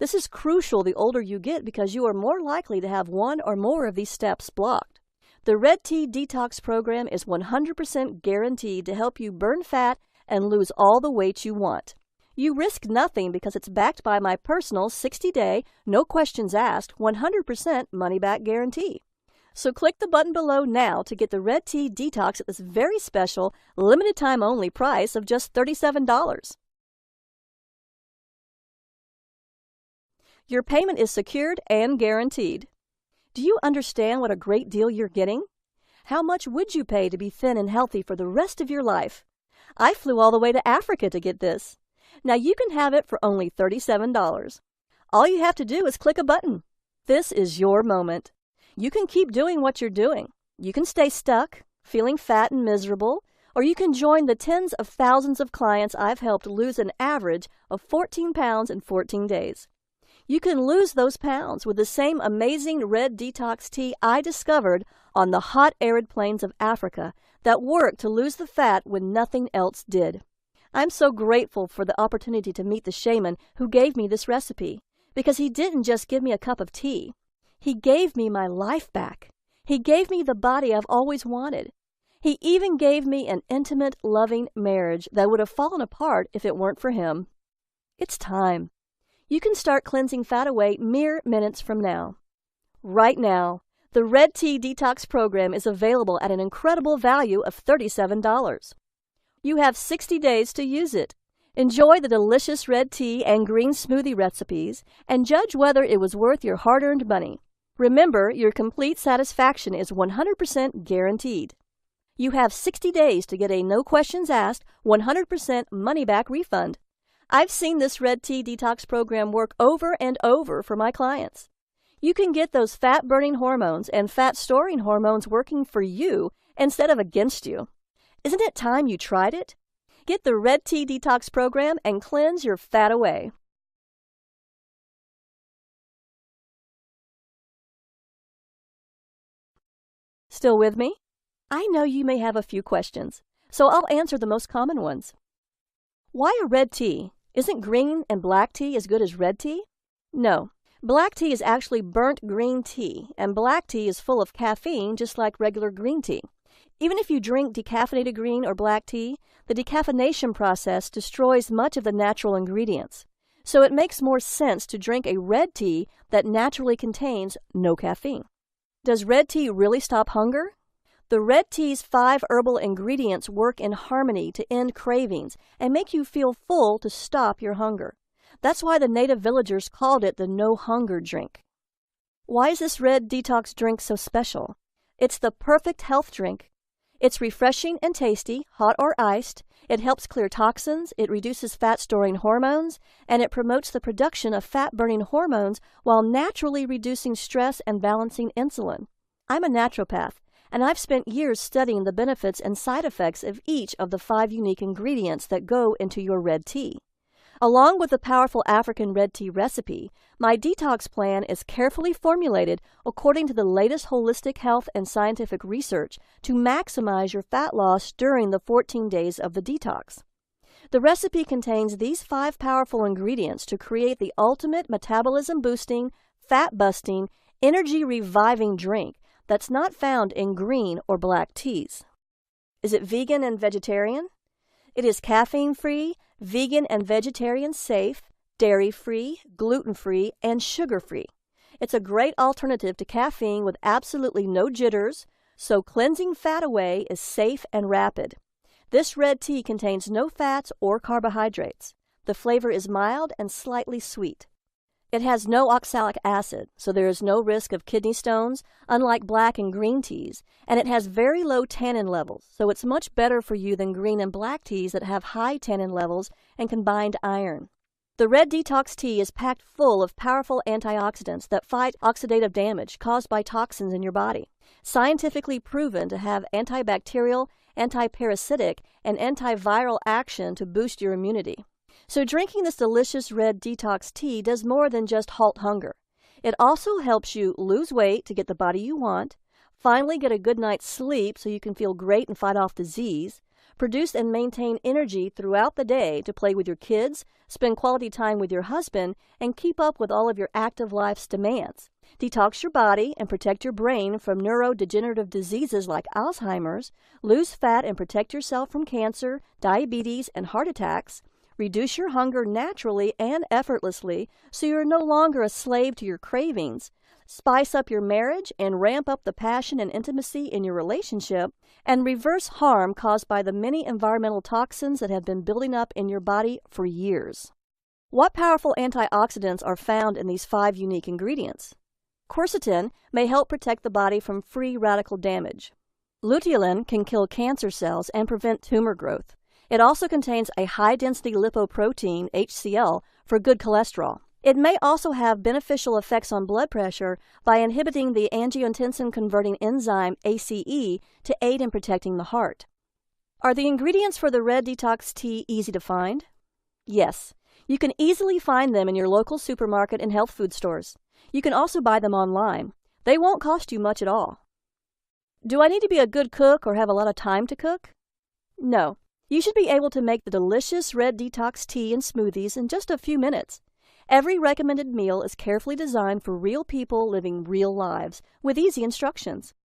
This is crucial the older you get because you are more likely to have one or more of these steps blocked. The Red Tea Detox program is 100% guaranteed to help you burn fat and lose all the weight you want. You risk nothing because it's backed by my personal 60-day, no questions asked, 100% money-back guarantee. So click the button below now to get the Red Tea Detox at this very special, limited-time-only price of just $37. Your payment is secured and guaranteed. Do you understand what a great deal you're getting? How much would you pay to be thin and healthy for the rest of your life? I flew all the way to Africa to get this. Now you can have it for only $37. All you have to do is click a button. This is your moment. You can keep doing what you're doing. You can stay stuck, feeling fat and miserable, or you can join the tens of thousands of clients I've helped lose an average of 14 pounds in 14 days. You can lose those pounds with the same amazing red detox tea I discovered on the hot arid plains of Africa that worked to lose the fat when nothing else did. I'm so grateful for the opportunity to meet the shaman who gave me this recipe, because he didn't just give me a cup of tea. He gave me my life back. He gave me the body I've always wanted. He even gave me an intimate, loving marriage that would have fallen apart if it weren't for him. It's time. You can start cleansing fat away mere minutes from now. Right now, the Red Tea Detox program is available at an incredible value of $37. You have 60 days to use it. Enjoy the delicious red tea and green smoothie recipes and judge whether it was worth your hard-earned money. Remember, your complete satisfaction is 100% guaranteed. You have 60 days to get a no questions asked, 100% money-back refund. I've seen this Red Tea Detox program work over and over for my clients. You can get those fat-burning hormones and fat-storing hormones working for you instead of against you. Isn't it time you tried it? Get the Red Tea Detox program and cleanse your fat away. Still with me? I know you may have a few questions, so I'll answer the most common ones. Why a red tea? Isn't green and black tea as good as red tea? No. Black tea is actually burnt green tea, and black tea is full of caffeine just like regular green tea. Even if you drink decaffeinated green or black tea, the decaffeination process destroys much of the natural ingredients. So it makes more sense to drink a red tea that naturally contains no caffeine. Does red tea really stop hunger? The red tea's 5 herbal ingredients work in harmony to end cravings and make you feel full to stop your hunger. That's why the native villagers called it the no-hunger drink. Why is this red detox drink so special? It's the perfect health drink. It's refreshing and tasty, hot or iced. It helps clear toxins, it reduces fat-storing hormones, and it promotes the production of fat-burning hormones while naturally reducing stress and balancing insulin. I'm a naturopath, and I've spent years studying the benefits and side effects of each of the 5 unique ingredients that go into your red tea. Along with the powerful African red tea recipe, my detox plan is carefully formulated according to the latest holistic health and scientific research to maximize your fat loss during the 14 days of the detox. The recipe contains these 5 powerful ingredients to create the ultimate metabolism-boosting, fat-busting, energy-reviving drink that's not found in green or black teas. Is it vegan and vegetarian? It is caffeine-free, vegan and vegetarian safe, dairy-free, gluten-free, and sugar-free. It's a great alternative to caffeine with absolutely no jitters, so cleansing fat away is safe and rapid. This red tea contains no fats or carbohydrates. The flavor is mild and slightly sweet. It has no oxalic acid, so there is no risk of kidney stones, unlike black and green teas, and it has very low tannin levels, so it's much better for you than green and black teas that have high tannin levels and combined iron. The Red Detox tea is packed full of powerful antioxidants that fight oxidative damage caused by toxins in your body, scientifically proven to have antibacterial, antiparasitic, and antiviral action to boost your immunity. So drinking this delicious red detox tea does more than just halt hunger. It also helps you lose weight to get the body you want, finally get a good night's sleep so you can feel great and fight off disease, produce and maintain energy throughout the day to play with your kids, spend quality time with your husband, and keep up with all of your active life's demands. Detox your body and protect your brain from neurodegenerative diseases like Alzheimer's, lose fat and protect yourself from cancer, diabetes, and heart attacks. Reduce your hunger naturally and effortlessly so you're no longer a slave to your cravings. Spice up your marriage and ramp up the passion and intimacy in your relationship, and reverse harm caused by the many environmental toxins that have been building up in your body for years. What powerful antioxidants are found in these 5 unique ingredients? Quercetin may help protect the body from free radical damage. Luteolin can kill cancer cells and prevent tumor growth. It also contains a high-density lipoprotein, HCl, for good cholesterol. It may also have beneficial effects on blood pressure by inhibiting the angiotensin-converting enzyme ACE to aid in protecting the heart. Are the ingredients for the Red Detox tea easy to find? Yes. You can easily find them in your local supermarket and health food stores. You can also buy them online. They won't cost you much at all. Do I need to be a good cook or have a lot of time to cook? No. You should be able to make the delicious Red Detox tea and smoothies in just a few minutes. Every recommended meal is carefully designed for real people living real lives with easy instructions.